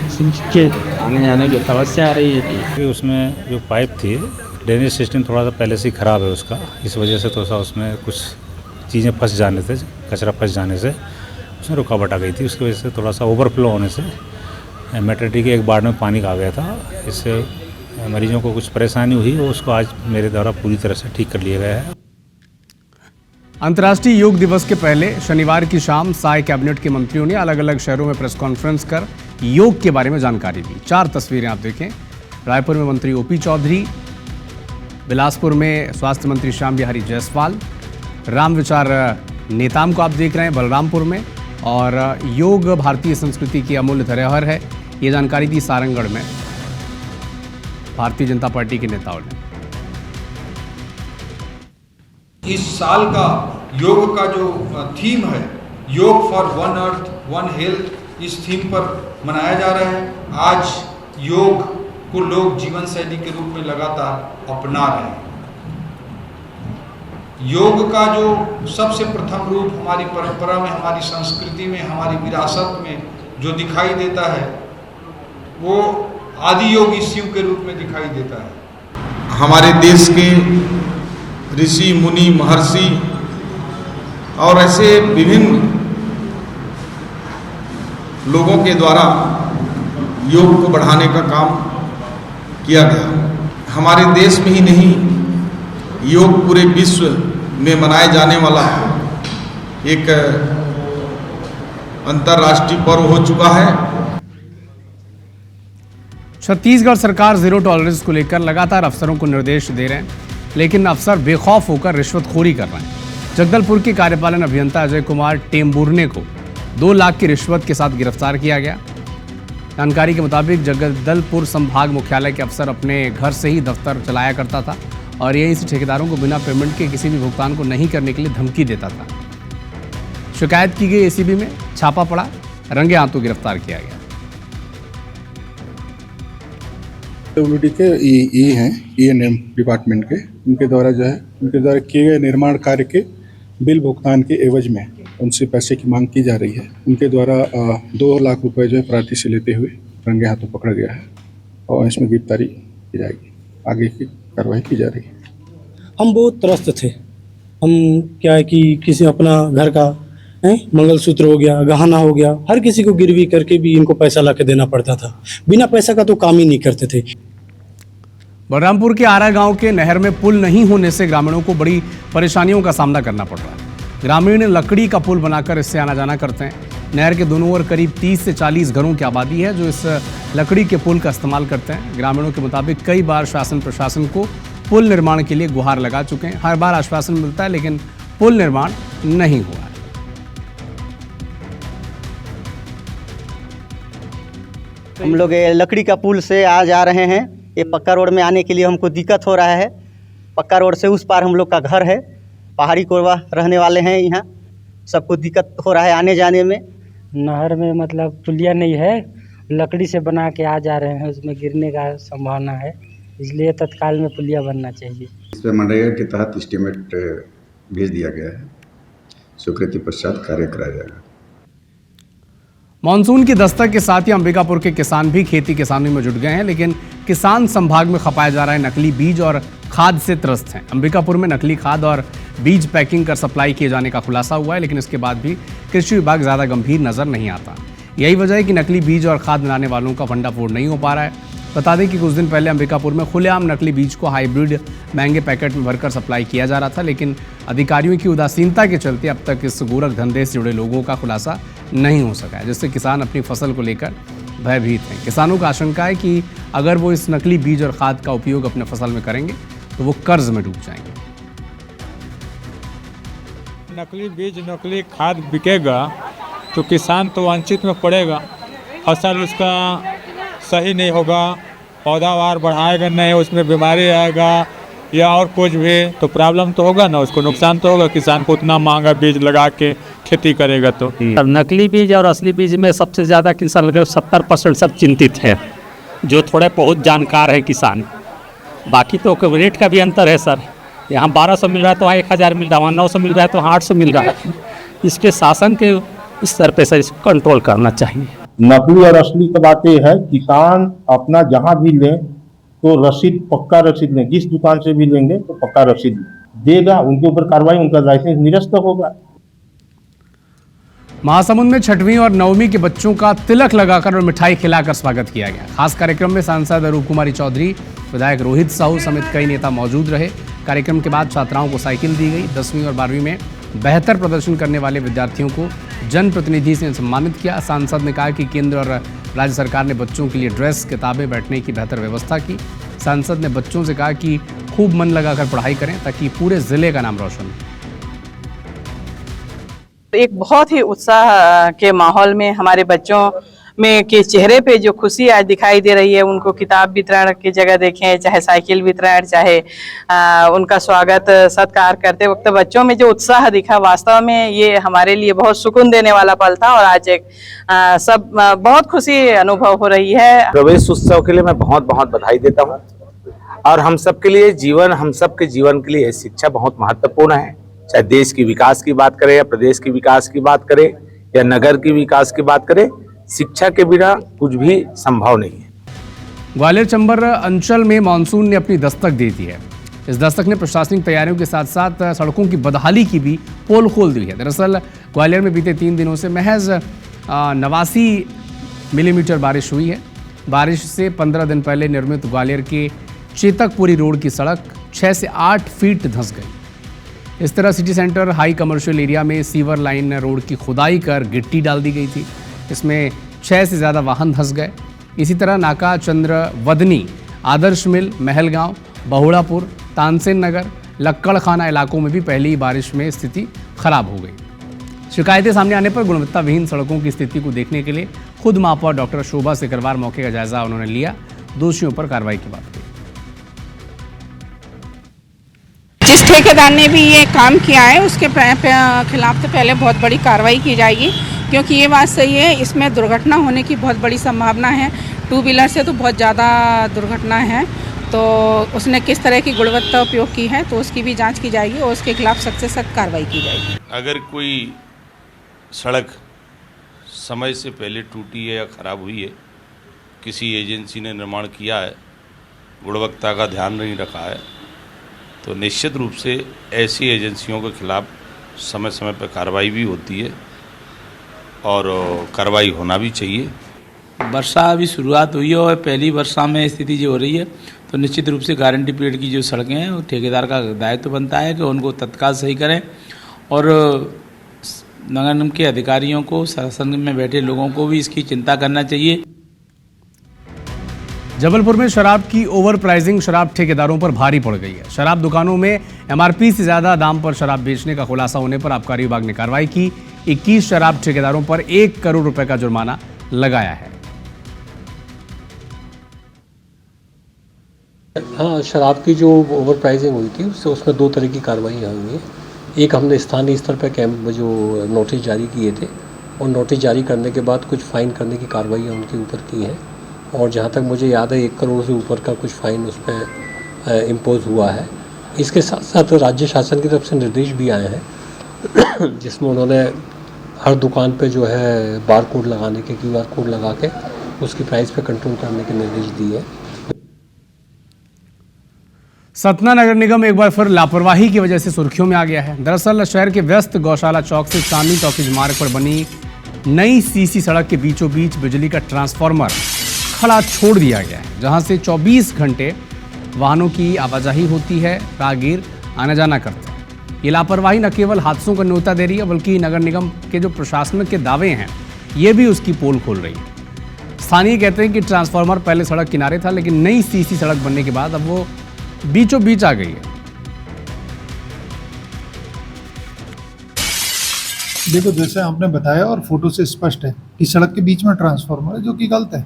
आने जाने की समस्या आ रही है। उसमें जो पाइप थी, ड्रेनेज सिस्टम थोड़ा सा पहले से ही ख़राब है उसका, इस वजह से थोड़ा सा उसमें कुछ चीज़ें फंस जाने से, कचरा फंस जाने से उसमें रुकावट आ गई थी। उसकी वजह से थोड़ा सा ओवरफ्लो होने से मैटरनिटी के एक बार में पानी आ गया था। इससे मरीजों को कुछ परेशानी हुई, वो उसको आज मेरे द्वारा पूरी तरह से ठीक कर लिया गया है। अंतर्राष्ट्रीय योग दिवस के पहले शनिवार की शाम साय कैबिनेट के मंत्रियों ने अलग अलग शहरों में प्रेस कॉन्फ्रेंस कर योग के बारे में जानकारी दी। 4 तस्वीरें आप देखें। रायपुर में मंत्री ओपी चौधरी, बिलासपुर में स्वास्थ्य मंत्री श्याम बिहारी जायसवाल, राम विचार नेताम को आप देख रहे हैं बलरामपुर में, और योग भारतीय संस्कृति की अमूल्य धरोहर है, ये जानकारी दी सारंगगढ़ में भारतीय जनता पार्टी के नेताओं ने। इस साल का योग का जो थीम है, योग for one earth one health, इस थीम पर मनाया जा रहा है। आज योग को लोग जीवन शैली के रूप में लगातार अपना रहे हैं। योग का जो सबसे प्रथम रूप हमारी परंपरा में, हमारी संस्कृति में, हमारी विरासत में जो दिखाई देता है, वो आदि योगी शिव के रूप में दिखाई देता है। हमारे देश के ऋषि मुनि महर्षि और ऐसे विभिन्न लोगों के द्वारा योग को बढ़ाने का काम किया गया। हमारे देश में ही नहीं, योग पूरे विश्व में मनाए जाने वाला एक अंतर्राष्ट्रीय पर्व हो चुका है। छत्तीसगढ़ सरकार जीरो टॉलरेंस को लेकर लगातार अफसरों को निर्देश दे रहे हैं, लेकिन अफसर बेखौफ होकर रिश्वतखोरी कर रहे हैं। जगदलपुर के कार्यपालन अभियंता अजय कुमार टेम्बुर्ने को 2 लाख की रिश्वत के साथ गिरफ्तार किया गया। जानकारी के मुताबिक जगदलपुर संभाग मुख्यालय के अफसर अपने घर से ही दफ्तर चलाया करता था और यही से ठेकेदारों को बिना पेमेंट के किसी भी भुगतान को नहीं करने के लिए धमकी देता था। शिकायत की गई एसीबी में छापा पड़ा, रंगे हाथों गिरफ्तार किया गया। डब्ल्यूडी के ई हैं, ENM डिपार्टमेंट के, उनके द्वारा जो है उनके द्वारा किए गए निर्माण कार्य के बिल भुगतान के एवज में उनसे पैसे की मांग की जा रही है। उनके द्वारा 2 लाख रुपए जो है प्रार्थी से लेते हुए रंगे हाथों पकड़ा गया है और इसमें गिरफ्तारी की जाएगी, आगे की कार्रवाई की जा रही है। हम बहुत त्रस्त थे। हम क्या है कि किसी अपना घर का मंगलसूत्र हो गया, गहना हो गया, हर किसी को गिरवी करके भी इनको पैसा ला के देना पड़ता था। बिना पैसा का तो काम ही नहीं करते थे। बलरामपुर के आरा गांव के नहर में पुल नहीं होने से ग्रामीणों को बड़ी परेशानियों का सामना करना पड़ रहा है। ग्रामीण लकड़ी का पुल बनाकर इससे आना जाना करते हैं। नहर के दोनों ओर करीब 30 से 40 घरों की आबादी है जो इस लकड़ी के पुल का इस्तेमाल करते हैं। ग्रामीणों के मुताबिक कई बार शासन प्रशासन को पुल निर्माण के लिए गुहार लगा चुके हैं। हर बार आश्वासन मिलता है लेकिन पुल निर्माण नहीं हुआ है। हम लोग ये लकड़ी का पुल से आ जा रहे हैं। ये पक्का रोड में आने के लिए हमको दिक्कत हो रहा है। पक्का रोड से उस पार हम लोग का घर है। पहाड़ी कोरबा रहने वाले हैं, यहाँ सबको दिक्कत हो रहा है आने जाने में। नहर में मतलब पुलिया नहीं है, लकड़ी से बना के आ जा रहे हैं, उसमें गिरने का संभावना है, इसलिए तत्काल में पुलिया बनना चाहिए। इस पर मनरेगा के तहत एस्टीमेट भेज दिया गया है, स्वीकृति पश्चात कार्य कराया जाएगा। मानसून की दस्तक के साथ ही अंबिकापुर के किसान भी खेती किसानी में जुट गए हैं, लेकिन किसान संभाग में खपाए जा रहे नकली बीज और खाद से त्रस्त हैं। अंबिकापुर में नकली खाद और बीज पैकिंग कर सप्लाई किए जाने का खुलासा हुआ है, लेकिन इसके बाद भी कृषि विभाग ज़्यादा गंभीर नजर नहीं आता। यही वजह है कि नकली बीज और खाद बनाने वालों का भंडाफोड़ नहीं हो पा रहा है। बता दें कि कुछ दिन पहले अंबिकापुर में खुलेआम नकली बीज को हाइब्रिड महंगे पैकेट में भरकर सप्लाई किया जा रहा था, लेकिन अधिकारियों की उदासीनता के चलते अब तक इस गोरख धंधे से जुड़े लोगों का खुलासा नहीं हो सका है, जिससे किसान अपनी फसल को लेकर भयभीत हैं। किसानों का आशंका है कि अगर वो इस नकली बीज और खाद का उपयोग अपने फसल में करेंगे तो वो कर्ज में डूब जाएंगे। नकली बीज नकली खाद बिकेगा तो किसान तो वंचित में पड़ेगा, फसल उसका सही नहीं होगा, पैदावार बढ़ाएगा नहीं, उसमें बीमारी आएगा या और कुछ भी तो प्रॉब्लम तो होगा ना, उसको नुकसान तो होगा। किसान को उतना महंगा बीज लगा के खेती करेगा तो नकली बीज और असली बीज में सबसे ज़्यादा किसान 70% सब चिंतित है, जो थोड़े बहुत जानकार है किसान। बाकी तो रेट का भी अंतर है सर, यहाँ 1200 मिल रहा है तो वहाँ 1000 मिल रहा है, वहाँ 900 मिल रहा है तो वहाँ 800 मिल रहा है। इसके शासन के स्तर पे सर इसको कंट्रोल करना चाहिए। नकली और असली की बात यह है, किसान अपना जहाँ भी लें तो रसीद, पक्का रसीद लें। जिस दुकान से भी लेंगे तो पक्का रसीद देगा, उनके ऊपर कार्रवाई, उनका लाइसेंस निरस्त होगा। महासमुंद में 6वीं और 9वीं के बच्चों का तिलक लगाकर और मिठाई खिलाकर स्वागत किया गया। खास कार्यक्रम में सांसद रूप कुमारी चौधरी, विधायक रोहित साहू समेत कई नेता मौजूद रहे। कार्यक्रम के बाद छात्राओं को साइकिल दी गई। 10वीं और 12वीं में बेहतर प्रदर्शन करने वाले विद्यार्थियों को जनप्रतिनिधि से सम्मानित किया। सांसद ने कहा कि केंद्र और राज्य सरकार ने बच्चों के लिए ड्रेस, किताबें, बैठने की बेहतर व्यवस्था की। सांसद ने बच्चों से कहा कि खूब मन लगाकर पढ़ाई करें ताकि पूरे जिले का नाम रोशन हो। एक बहुत ही उत्साह के माहौल में हमारे बच्चों में के चेहरे पे जो खुशी आज दिखाई दे रही है, उनको किताब वितरण की जगह देखें, चाहे साइकिल वितरण, चाहे उनका स्वागत सत्कार करते वक्त बच्चों में जो उत्साह दिखा, वास्तव में ये हमारे लिए बहुत सुकून देने वाला पल था और आज एक सब बहुत खुशी अनुभव हो रही है। प्रवेश उत्सव के लिए मैं बहुत बहुत बधाई देता हूँ और हम सबके लिए हम सबके जीवन के लिए शिक्षा बहुत महत्वपूर्ण है। चाहे देश की विकास की बात करें या प्रदेश की विकास की बात करें या नगर की विकास की बात करें, शिक्षा के बिना कुछ भी संभव नहीं है। ग्वालियर चंबल अंचल में मानसून ने अपनी दस्तक दे दी है। इस दस्तक ने प्रशासनिक तैयारियों के साथ साथ सड़कों की बदहाली की भी पोल खोल दी है। दरअसल ग्वालियर में बीते 3 दिनों से महज 89 मिलीमीटर बारिश हुई है। बारिश से 15 दिन पहले निर्मित ग्वालियर के चेतकपुरी रोड की सड़क 6 से 8 फीट धंस गई। इस तरह city centre high commercial area में सीवर लाइन रोड की खुदाई कर गिट्टी डाल दी गई थी। इसमें 6 से ज़्यादा वाहन धंस गए। इसी तरह नाका चंद्रवदनी, आदर्श मिल, महलगांव, बहुड़ापुर, तानसेन नगर, लक्कड़खाना इलाकों में भी पहली बारिश में स्थिति खराब हो गई। शिकायतें सामने आने पर गुणवत्ताविहीन सड़कों की स्थिति को देखने के लिए खुद महापौर डॉक्टर शोभा सिकरवार मौके का जायजा उन्होंने लिया। दोषियों पर कार्रवाई की बात कही। जिस ठेकेदार ने भी ये काम किया है उसके खिलाफ तो पहले बहुत बड़ी कार्रवाई की जाएगी, क्योंकि ये बात सही है, इसमें दुर्घटना होने की बहुत बड़ी संभावना है। 2 व्हीलर से तो बहुत ज़्यादा दुर्घटना है, तो उसने किस तरह की गुणवत्ता उपयोग की है तो उसकी भी जांच की जाएगी और उसके खिलाफ सख्त से सख्त कार्रवाई की जाएगी। अगर कोई सड़क समय से पहले टूटी है या ख़राब हुई है, किसी एजेंसी ने निर्माण किया है, गुणवत्ता का ध्यान नहीं रखा है, तो निश्चित रूप से ऐसी एजेंसियों के खिलाफ समय समय पर कार्रवाई भी होती है और कार्रवाई होना भी चाहिए। वर्षा अभी शुरुआत हुई है और पहली वर्षा में स्थिति जो हो रही है, तो निश्चित रूप से गारंटी पीरियड की जो सड़कें हैं वो ठेकेदार का दायित्व बनता है कि उनको तत्काल सही करें और नगर निगम के अधिकारियों को, शासन में बैठे लोगों को भी इसकी चिंता करना चाहिए। जबलपुर में शराब की ओवर प्राइसिंग शराब ठेकेदारों पर भारी पड़ गई है। शराब दुकानों में एमआरपी से ज्यादा दाम पर शराब बेचने का खुलासा होने पर आबकारी विभाग ने कार्रवाई की। 21 शराब ठेकेदारों पर 1 करोड़ रुपए का जुर्माना लगाया है। हाँ, शराब की जो ओवर प्राइसिंग हुई थी उसमें 2 तरह की कार्रवाइयाँ हुई हैं। एक हमने स्थानीय स्तर पर जो नोटिस जारी किए थे और नोटिस जारी करने के बाद कुछ फाइन करने की कार्रवाइयाँ उनके ऊपर की हैं और जहाँ तक मुझे याद है 1 करोड़ से ऊपर का कुछ फाइन उस पर इम्पोज हुआ है। इसके साथ साथ राज्य शासन की तरफ से निर्देश भी आए हैं जिसमें उन्होंने हर दुकान पे जो है बार कोड लगाने के, QR कोड लगा के उसकी प्राइस पे कंट्रोल करने के निर्देश दिए। सतना नगर निगम एक बार फिर लापरवाही की वजह से सुर्खियों में आ गया है। दरअसल शहर के व्यस्त गौशाला चौक से चांदनी टॉकीज मार्ग पर बनी नई सीसी सड़क के बीचों बीच बिजली का ट्रांसफार्मर खड़ा छोड़ दिया गया है, जहां से 24 घंटे वाहनों की आवाजाही होती है, राहगीर आना जाना करते हैं। ये लापरवाही न केवल हादसों को न्योता दे रही है बल्कि नगर निगम के जो प्रशासन के दावे हैं ये भी उसकी पोल खोल रही है। स्थानीय कहते हैं कि ट्रांसफार्मर पहले सड़क किनारे था, लेकिन नई सीसी सड़क बनने के बाद अब वो बीचों बीच आ गई है। देखो, जैसे आपने बताया और फोटो से स्पष्ट है कि सड़क के बीच में ट्रांसफार्मर है, जो कि गलत है,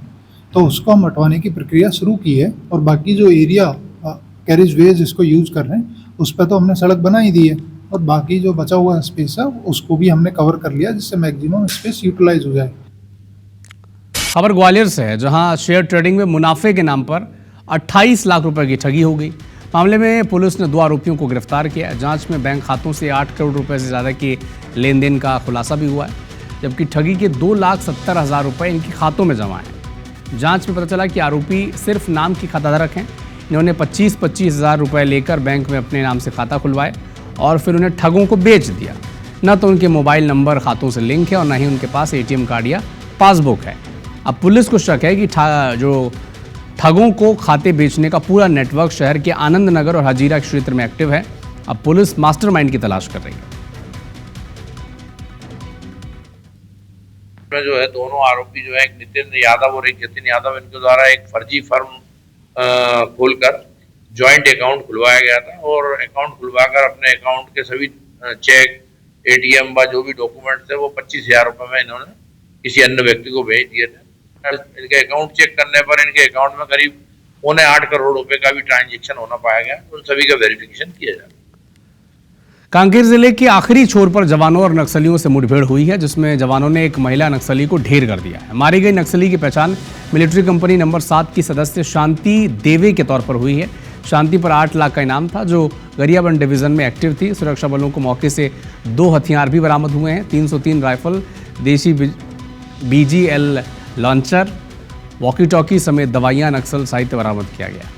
तो उसको हम हटवाने की प्रक्रिया शुरू की है और बाकी जो एरिया कैरेज वेज जिसको यूज कर रहे हैं उस पर तो हमने सड़क बना ही दी है और बाकी जो बचा हुआ स्पेस है उसको भी हमने कवर कर लिया जिससे मैक्सिमम स्पेस यूटिलाइज हो जाए। खबर ग्वालियर से है, जहां शेयर ट्रेडिंग में मुनाफे के नाम पर 28 लाख रुपए की ठगी हो गई। मामले में पुलिस ने 2 आरोपियों को गिरफ्तार किया। जांच में बैंक खातों से 8 करोड़ रुपए से ज़्यादा के लेन देन का खुलासा भी हुआ है, जबकि ठगी के 2,70,000 रुपए इनके खातों में जमा हैं। जांच में पता चला कि आरोपी सिर्फ नाम के खाताधारक हैं। इन्होंने 25-25 हज़ार रुपये लेकर बैंक में अपने नाम से खाता खुलवाए और फिर उन्हें ठगों को बेच दिया। न तो उनके मोबाइल नंबर खातों से लिंक है और न ही उनके पास ATM कार्ड या पासबुक है। अब पुलिस को शक है कि जो ठगों को खाते बेचने का पूरा नेटवर्क शहर के आनंद नगर और हजीरा क्षेत्र में एक्टिव है। अब पुलिस मास्टरमाइंड की तलाश कर रही है। में जो है दोनों आरोपी जो है एक नितिन यादव और एक जतिन यादव, इनके द्वारा एक फर्जी फर्म खोलकर जॉइंट अकाउंट खुलवाया गया था और अकाउंट खुलवाकर अपने अकाउंट के सभी चेक, ATM व जो भी डॉक्यूमेंट थे वो 25,000 रुपये में इन्होंने किसी अन्य व्यक्ति को भेज दिए थे। इनके अकाउंट चेक करने पर इनके अकाउंट में करीब 8 करोड़ रुपए का भी ट्रांजेक्शन होना पाया गया। उन सभी का वेरिफिकेशन किया जा रहा है। कांकेर जिले के आखिरी छोर पर जवानों और नक्सलियों से मुठभेड़ हुई है, जिसमें जवानों ने एक महिला नक्सली को ढेर कर दिया है। मारी गई नक्सली की पहचान मिलिट्री कंपनी नंबर 7 की सदस्य शांति देवे के तौर पर हुई है। शांति पर 8 लाख का इनाम था, जो गरियाबंद डिवीजन में एक्टिव थी। सुरक्षा बलों को मौके से 2 हथियार भी बरामद हुए हैं। 303 राइफल, देशी BGL लॉन्चर वॉकी टॉकी समेत दवाइयां, नक्सल साहित्य बरामद किया गया।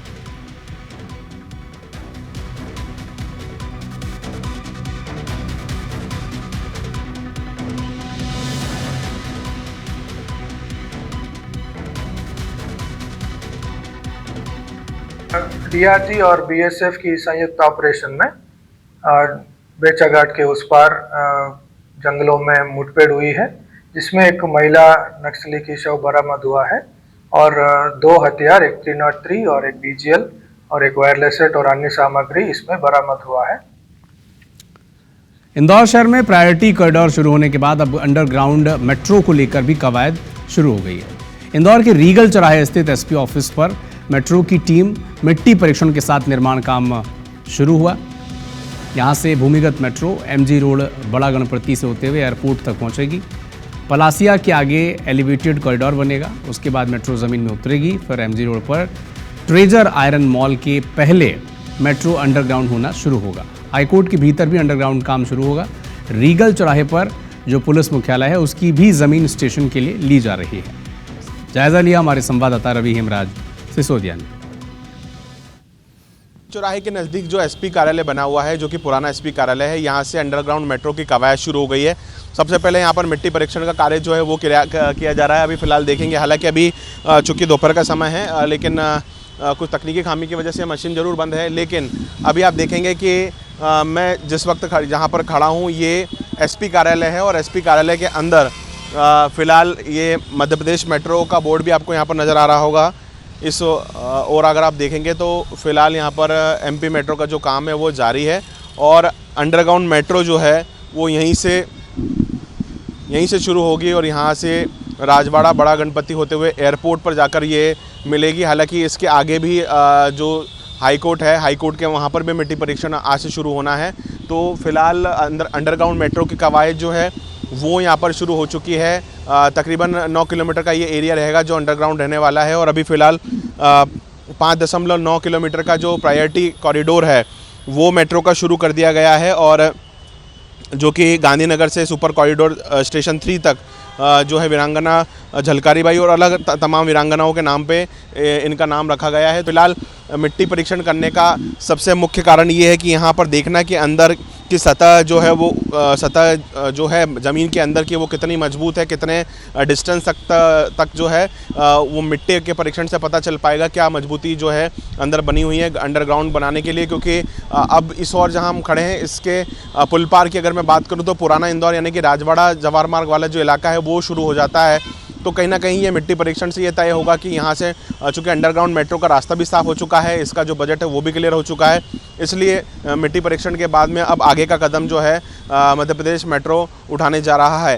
डीआरजी और बीएसएफ की संयुक्त ऑपरेशन में बेचा घाट के उस पार जंगलों में मुठभेड़ हुई है, जिसमें एक महिला नक्सली की शव बरामद हुआ है और 2 हथियार, एक 303 और एक बीजीएल और एक वायरलेस सेट और अन्य सामग्री इसमें बरामद हुआ है। इंदौर शहर में प्रायोरिटी कॉरिडोर शुरू होने के बाद अब अंडरग्राउंड मेट्रो को लेकर भी कवायद शुरू हो गई है। इंदौर के रीगल चौराहे स्थित एसपी ऑफिस पर मेट्रो की टीम मिट्टी परीक्षण के साथ निर्माण काम शुरू हुआ। यहां से भूमिगत मेट्रो एमजी रोड बड़ा गणपति से होते हुए एयरपोर्ट तक पहुंचेगी। पलासिया के आगे एलिवेटेड कॉरिडोर बनेगा, उसके बाद मेट्रो ज़मीन में उतरेगी, फिर एमजी रोड पर ट्रेजर आयरन मॉल के पहले मेट्रो अंडरग्राउंड होना शुरू होगा। हाईकोर्ट के भीतर भी अंडरग्राउंड काम शुरू होगा। रीगल चौराहे पर जो पुलिस मुख्यालय है उसकी भी ज़मीन स्टेशन के लिए ली जा रही है। जायजा लिया हमारे संवाददाता रवि हेमराज सिसोदिया ने। चौराहे के नज़दीक जो एसपी कार्यालय बना हुआ है, जो कि पुराना एसपी कार्यालय है, यहाँ से अंडरग्राउंड मेट्रो की कवायद शुरू हो गई है। सबसे पहले यहाँ पर मिट्टी परीक्षण का कार्य जो है वो किया जा रहा है। अभी फिलहाल देखेंगे, हालांकि अभी चूँकि दोपहर का समय है, लेकिन कुछ तकनीकी खामी की वजह से मशीन ज़रूर बंद है। लेकिन अभी आप देखेंगे कि मैं जिस वक्त जहाँ पर खड़ा हूँ ये एसपी कार्यालय है और एसपी कार्यालय के अंदर फ़िलहाल ये मध्य प्रदेश मेट्रो का बोर्ड भी आपको यहाँ पर नज़र आ रहा होगा। इस और अगर आप देखेंगे तो फ़िलहाल यहाँ पर एमपी मेट्रो का जो काम है वो जारी है और अंडरग्राउंड मेट्रो जो है वो यहीं से शुरू होगी और यहाँ से राजवाड़ा बड़ा गणपति होते हुए एयरपोर्ट पर जाकर ये मिलेगी। हालांकि इसके आगे भी जो हाईकोर्ट है, हाईकोर्ट के वहाँ पर भी मिट्टी परीक्षण आज से शुरू होना है। तो फिलहाल अंडरग्राउंड मेट्रो की कवायद जो है वो यहाँ पर शुरू हो चुकी है। तकरीबन 9 किलोमीटर का ये एरिया रहेगा जो अंडरग्राउंड रहने वाला है और अभी फ़िलहाल 5.9 किलोमीटर का जो प्रायोरिटी कॉरिडोर है वो मेट्रो का शुरू कर दिया गया है और जो कि गांधीनगर से सुपर कॉरिडोर स्टेशन 3 तक जो है वीरांगना झलकारी बाई और अलग तमाम वीरांगनाओं के नाम पे इनका नाम रखा गया है। फिलहाल मिट्टी परीक्षण करने का सबसे मुख्य कारण ये है कि यहाँ पर देखना कि अंदर की सतह जो है वो सतह जो है ज़मीन के अंदर की वो कितनी मजबूत है, कितने डिस्टेंस तक जो है वो मिट्टी के परीक्षण से पता चल पाएगा क्या मजबूती जो है अंदर बनी हुई है अंडरग्राउंड बनाने के लिए। क्योंकि अब इस ओर जहाँ हम खड़े हैं इसके पुल पार की अगर मैं बात करूँ तो पुराना इंदौर यानी कि राजवाड़ा जवाहर मार्ग वाला जो इलाका है वो शुरू हो जाता है। तो कहीं ना कहीं ये मिट्टी परीक्षण से ये तय होगा कि यहाँ से चूँकि अंडरग्राउंड मेट्रो का रास्ता भी साफ़ हो चुका है, इसका जो बजट है वो भी क्लियर हो चुका है, इसलिए मिट्टी परीक्षण के बाद में अब आगे का कदम जो है मध्य प्रदेश मेट्रो उठाने जा रहा है।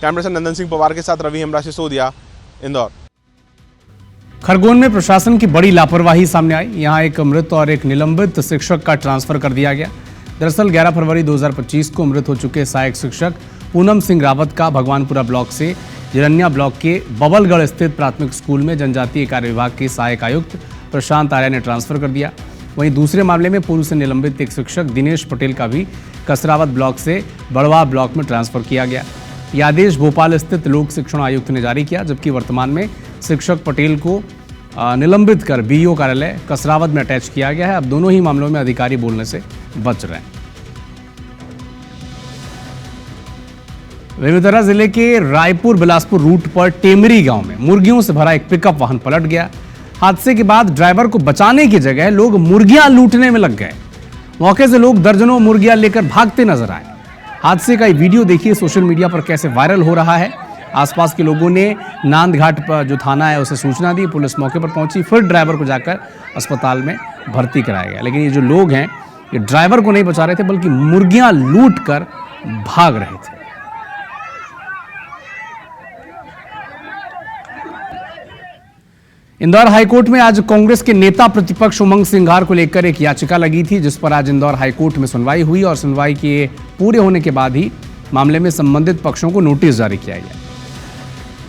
कैमरे से नंदन सिंह पवार के साथ रवि हेमराज सिसोदिया, इंदौर। खरगोन में प्रशासन की बड़ी लापरवाही सामने आई। यहाँ एक मृत और एक निलंबित शिक्षक का ट्रांसफर कर दिया गया। दरअसल 11 फरवरी 2025 को मृत हो चुके सहायक शिक्षक पूनम सिंह रावत का भगवानपुरा ब्लॉक से जिरन्या ब्लॉक के बबलगढ़ स्थित प्राथमिक स्कूल में जनजातीय कार्य विभाग के सहायक आयुक्त प्रशांत आर्य ने ट्रांसफर कर दिया। वहीं दूसरे मामले में पूर्व से निलंबित एक शिक्षक दिनेश पटेल का भी कसरावत ब्लॉक से बड़वा ब्लॉक में ट्रांसफर किया गया। यह आदेश भोपाल स्थित लोक शिक्षण आयुक्त ने जारी किया, जबकि वर्तमान में शिक्षक पटेल को निलंबित कर बीईओ कार्यालय कसरावत में अटैच किया गया है। अब दोनों ही मामलों में अधिकारी बोलने से बच रहे हैं। बेमेतरा जिले के रायपुर बिलासपुर रूट पर टेमरी गांव में मुर्गियों से भरा एक पिकअप वाहन पलट गया। हादसे के बाद ड्राइवर को बचाने की जगह लोग मुर्गियां लूटने में लग गए। मौके से लोग दर्जनों मुर्गियां लेकर भागते नजर आए। हादसे का ये वीडियो देखिए सोशल मीडिया पर कैसे वायरल हो रहा है। आसपास के लोगों ने नांदघाट पर जो थाना है उसे सूचना दी, पुलिस मौके पर पहुंची, फिर ड्राइवर को जाकर अस्पताल में भर्ती कराया गया। लेकिन ये जो लोग हैं ये ड्राइवर को नहीं बचा रहे थे बल्कि मुर्गियां लूट कर भाग रहे थे। इंदौर हाईकोर्ट में आज कांग्रेस के नेता प्रतिपक्ष उमंग सिंघार को लेकर एक याचिका लगी थी, जिस पर आज इंदौर हाईकोर्ट में सुनवाई हुई और सुनवाई के पूरे होने के बाद ही मामले में संबंधित पक्षों को नोटिस जारी किया गया।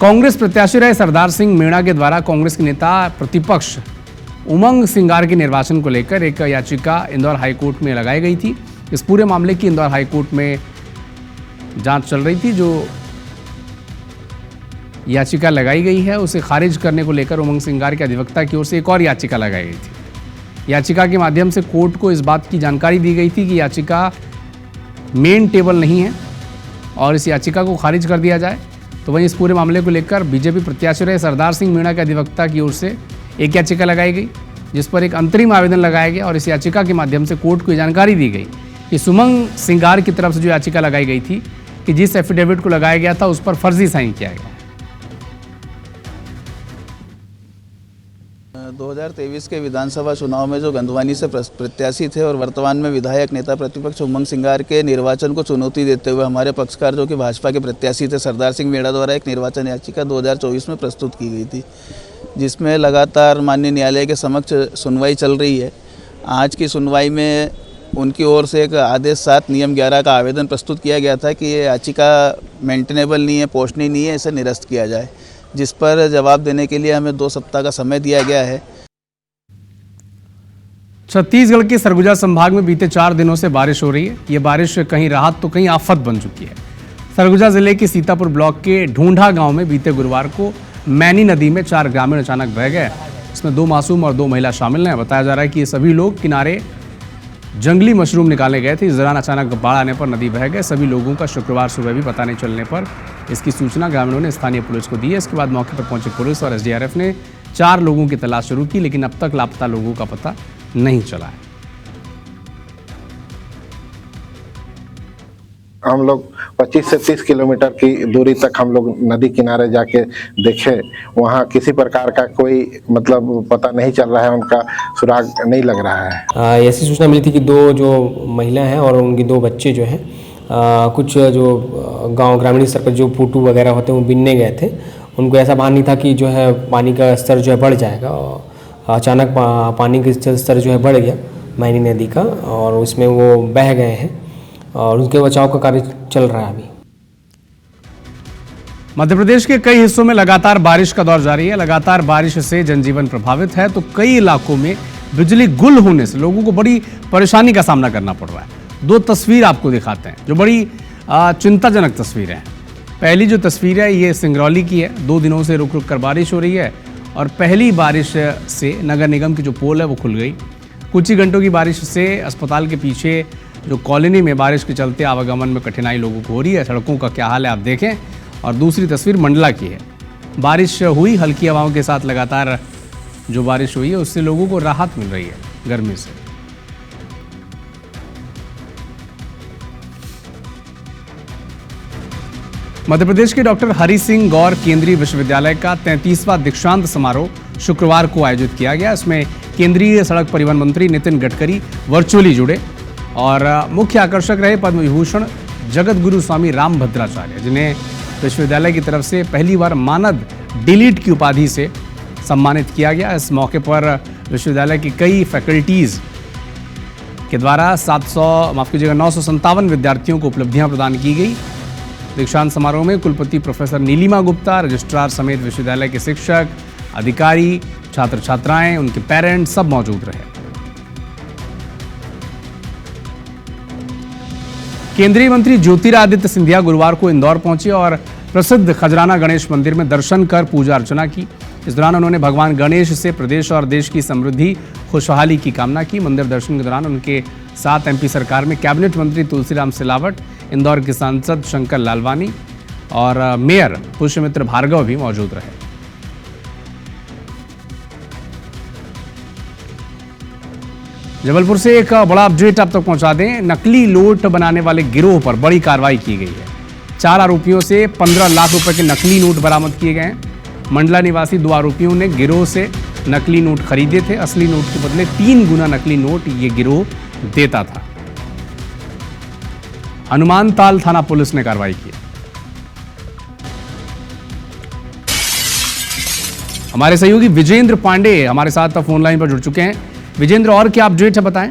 कांग्रेस प्रत्याशी रहे सरदार सिंह मीणा के द्वारा कांग्रेस के नेता प्रतिपक्ष उमंग सिंघार के निर्वाचन को लेकर एक याचिका इंदौर हाईकोर्ट में लगाई गई थी। इस पूरे मामले की इंदौर हाईकोर्ट में जांच चल रही थी, जो याचिका लगाई गई है, उसे खारिज करने को लेकर उमंग सिंगार के अधिवक्ता की ओर से एक और याचिका लगाई गई थी। याचिका के माध्यम से कोर्ट को इस बात की जानकारी दी गई थी कि याचिका मेन टेबल नहीं है और इस याचिका को खारिज कर दिया जाए। तो वहीं इस पूरे मामले को लेकर बीजेपी प्रत्याशी रहे सरदार सिंह मीणा के अधिवक्ता की ओर से एक याचिका लगाई गई, जिस पर एक अंतरिम आवेदन लगाया गया और इस याचिका के माध्यम से कोर्ट को ये जानकारी दी गई कि सुमंग सिंगार की तरफ से जो याचिका लगाई गई थी कि जिस एफिडेविट को लगाया गया था उस पर फर्जी साइन किया गया। 2023 के विधानसभा चुनाव में जो गंधवानी से प्रत्याशी थे और वर्तमान में विधायक नेता प्रतिपक्ष उमंग सिंगार के निर्वाचन को चुनौती देते हुए हमारे पक्षकार जो कि भाजपा के प्रत्याशी थे सरदार सिंह मीणा द्वारा एक निर्वाचन याचिका 2024 में प्रस्तुत की गई थी, जिसमें लगातार माननीय न्यायालय के समक्ष सुनवाई चल रही है। आज की सुनवाई में उनकी ओर से एक आदेश 7 नियम 11 का आवेदन प्रस्तुत किया गया था कि ये याचिका मेंटेनेबल नहीं है, पोषणीय नहीं है, इसे निरस्त किया जाए, जिस पर जवाब देने के लिए हमें 2 सप्ताह का समय दिया गया है। छत्तीसगढ़ के सरगुजा संभाग में बीते 4 दिनों से बारिश हो रही है। ये बारिश कहीं राहत तो कहीं आफत बन चुकी है। सरगुजा जिले के सीतापुर ब्लॉक के ढूंढा गांव में बीते गुरुवार को मैनी नदी में 4 ग्रामीण अचानक बह गए। इसमें 2 मासूम और 2 महिला शामिल हैं। बताया जा रहा है कि ये सभी लोग किनारे जंगली मशरूम निकालने गए थे। इस दौरान अचानक बाढ़ आने पर नदी बह गए। सभी लोगों का शुक्रवार सुबह भी पता नहीं चलने पर इसकी सूचना ग्रामीणों ने स्थानीय पुलिस को दी है। इसके बाद मौके पर पहुंची पुलिस और एसडीआरएफ ने 4 लोगों की तलाश शुरू की, लेकिन अब तक लापता लोगों का पता नहीं चला है। हम लोग 25 से 30 किलोमीटर की दूरी तक हम लोग नदी किनारे जाके देखे, वहाँ किसी प्रकार का कोई मतलब पता नहीं चल रहा है, उनका सुराग नहीं लग रहा है। ऐसी सूचना मिली थी कि 2 जो महिला हैं और उनके 2 बच्चे जो हैं कुछ जो गांव ग्रामीण स्तर पर जो फूटू वगैरह होते हैं वो बीनने गए थे। उनको ऐसा भान नहीं था कि जो है पानी का स्तर जो है बढ़ जाएगा। अचानक पानी का स्तर जो है बढ़ गया मैनी नदी का और उसमें वो बह गए हैं और उनके बचाव का कार्य चल रहा है अभी। मध्य प्रदेश के कई हिस्सों में लगातार बारिश का दौर जारी है। लगातार बारिश से जनजीवन प्रभावित है तो कई इलाकों में बिजली गुल होने से लोगों को बड़ी परेशानी का सामना करना पड़ रहा है। 2 तस्वीर आपको दिखाते हैं जो बड़ी चिंताजनक तस्वीरें हैं। पहली जो तस्वीर है ये सिंगरौली की है। 2 दिनों से रुक रुक कर बारिश हो रही है और पहली बारिश से नगर निगम की जो पोल है वो खुल गई। कुछ ही घंटों की बारिश से अस्पताल के पीछे जो कॉलोनी में बारिश के चलते आवागमन में कठिनाई लोगों को हो रही है। सड़कों का क्या हाल है आप देखें। और दूसरी तस्वीर मंडला की है। बारिश हुई, हल्की हवाओं के साथ लगातार जो बारिश हुई है उससे लोगों को राहत मिल रही है गर्मी से। मध्य प्रदेश के डॉक्टर हरि सिंह गौर केंद्रीय विश्वविद्यालय का 33वां दीक्षांत समारोह शुक्रवार को आयोजित किया गया। इसमें केंद्रीय सड़क परिवहन मंत्री नितिन गडकरी वर्चुअली जुड़े और मुख्य आकर्षक रहे पद्म विभूषण जगत गुरु स्वामी रामभद्राचार्य, जिन्हें विश्वविद्यालय की तरफ से पहली बार मानद डिलीट की उपाधि से सम्मानित किया गया। इस मौके पर विश्वविद्यालय की कई फैकल्टीज़ के द्वारा 957 विद्यार्थियों को उपलब्धियां प्रदान की गई। दीक्षांत समारोह में कुलपति प्रोफेसर नीलिमा गुप्ता, रजिस्ट्रार समेत विश्वविद्यालय के शिक्षक, अधिकारी, छात्र छात्राएं, उनके पेरेंट्स सब मौजूद रहे। केंद्रीय मंत्री ज्योतिरादित्य सिंधिया गुरुवार को इंदौर पहुंचे और प्रसिद्ध खजराना गणेश मंदिर में दर्शन कर पूजा अर्चना की। इस दौरान उन्होंने भगवान गणेश से प्रदेश और देश की समृद्धि खुशहाली की कामना की। मंदिर दर्शन के दौरान उनके साथ एमपी सरकार में कैबिनेट मंत्री तुलसीराम सिलावट, इंदौर के सांसद शंकर लालवानी और मेयर पुष्यमित्र भार्गव भी मौजूद रहे। जबलपुर से एक बड़ा अपडेट आप तक पहुंचा दें। नकली नोट बनाने वाले गिरोह पर बड़ी कार्रवाई की गई है। 4 आरोपियों से 15 लाख रुपए के नकली नोट बरामद किए गए हैं। मंडला निवासी 2 आरोपियों ने गिरोह से नकली नोट खरीदे थे। असली नोट के बदले 3 गुना नकली नोट ये गिरोह देता था। हनुमान ताल थाना पुलिस ने कार्रवाई की। हमारे सहयोगी विजेंद्र पांडे हमारे साथ फोन लाइन पर जुड़ चुके हैं। विजेंद्र, और क्या अपडेट है बताएं।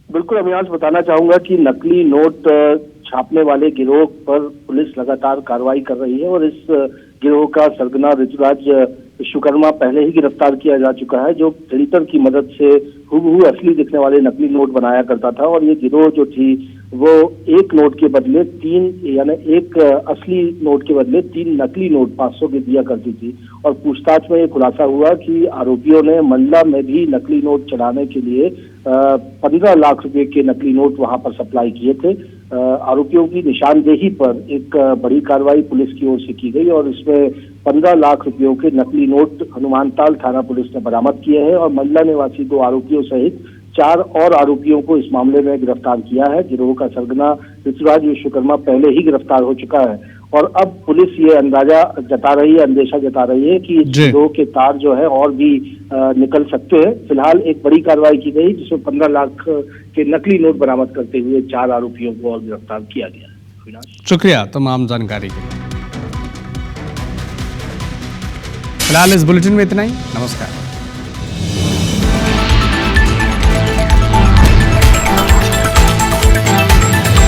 बिल्कुल अविनाश, बताना चाहूंगा कि नकली नोट छापने वाले गिरोह पर पुलिस लगातार कार्रवाई कर रही है और इस गिरोह का सरगना ऋतुराज विश्वकर्मा पहले ही गिरफ्तार किया जा चुका है, जो प्रिंटर की मदद से हूबहू असली दिखने वाले नकली नोट बनाया करता था। और ये गिरोह जो थी वो एक नोट के बदले 3 यानी एक असली नोट के बदले 3 नकली नोट 500 के दिया करती थी। और पूछताछ में ये खुलासा हुआ कि आरोपियों ने मंडला में भी नकली नोट चढ़ाने के लिए 15 लाख रुपए के नकली नोट वहां पर सप्लाई किए थे। आरोपियों की निशानदेही पर एक बड़ी कार्रवाई पुलिस की ओर से की गई और इसमें 15 लाख रुपयों के नकली नोट हनुमानताल थाना पुलिस ने बरामद किए हैं और मंडला निवासी 2 आरोपियों सहित 4 और आरोपियों को इस मामले में गिरफ्तार किया है। गिरोह का सरगना ऋतुराज विश्वकर्मा पहले ही गिरफ्तार हो चुका है और अब पुलिस ये अंदेशा जता रही है कि गिरोह के तार जो है और भी निकल सकते हैं। फिलहाल एक बड़ी कार्रवाई की गई जिसमें 15 लाख के नकली नोट बरामद करते हुए 4 आरोपियों को और गिरफ्तार किया गया। शुक्रिया तमाम जानकारी के लिए। फिलहाल इस बुलेटिन में इतना ही। नमस्कार।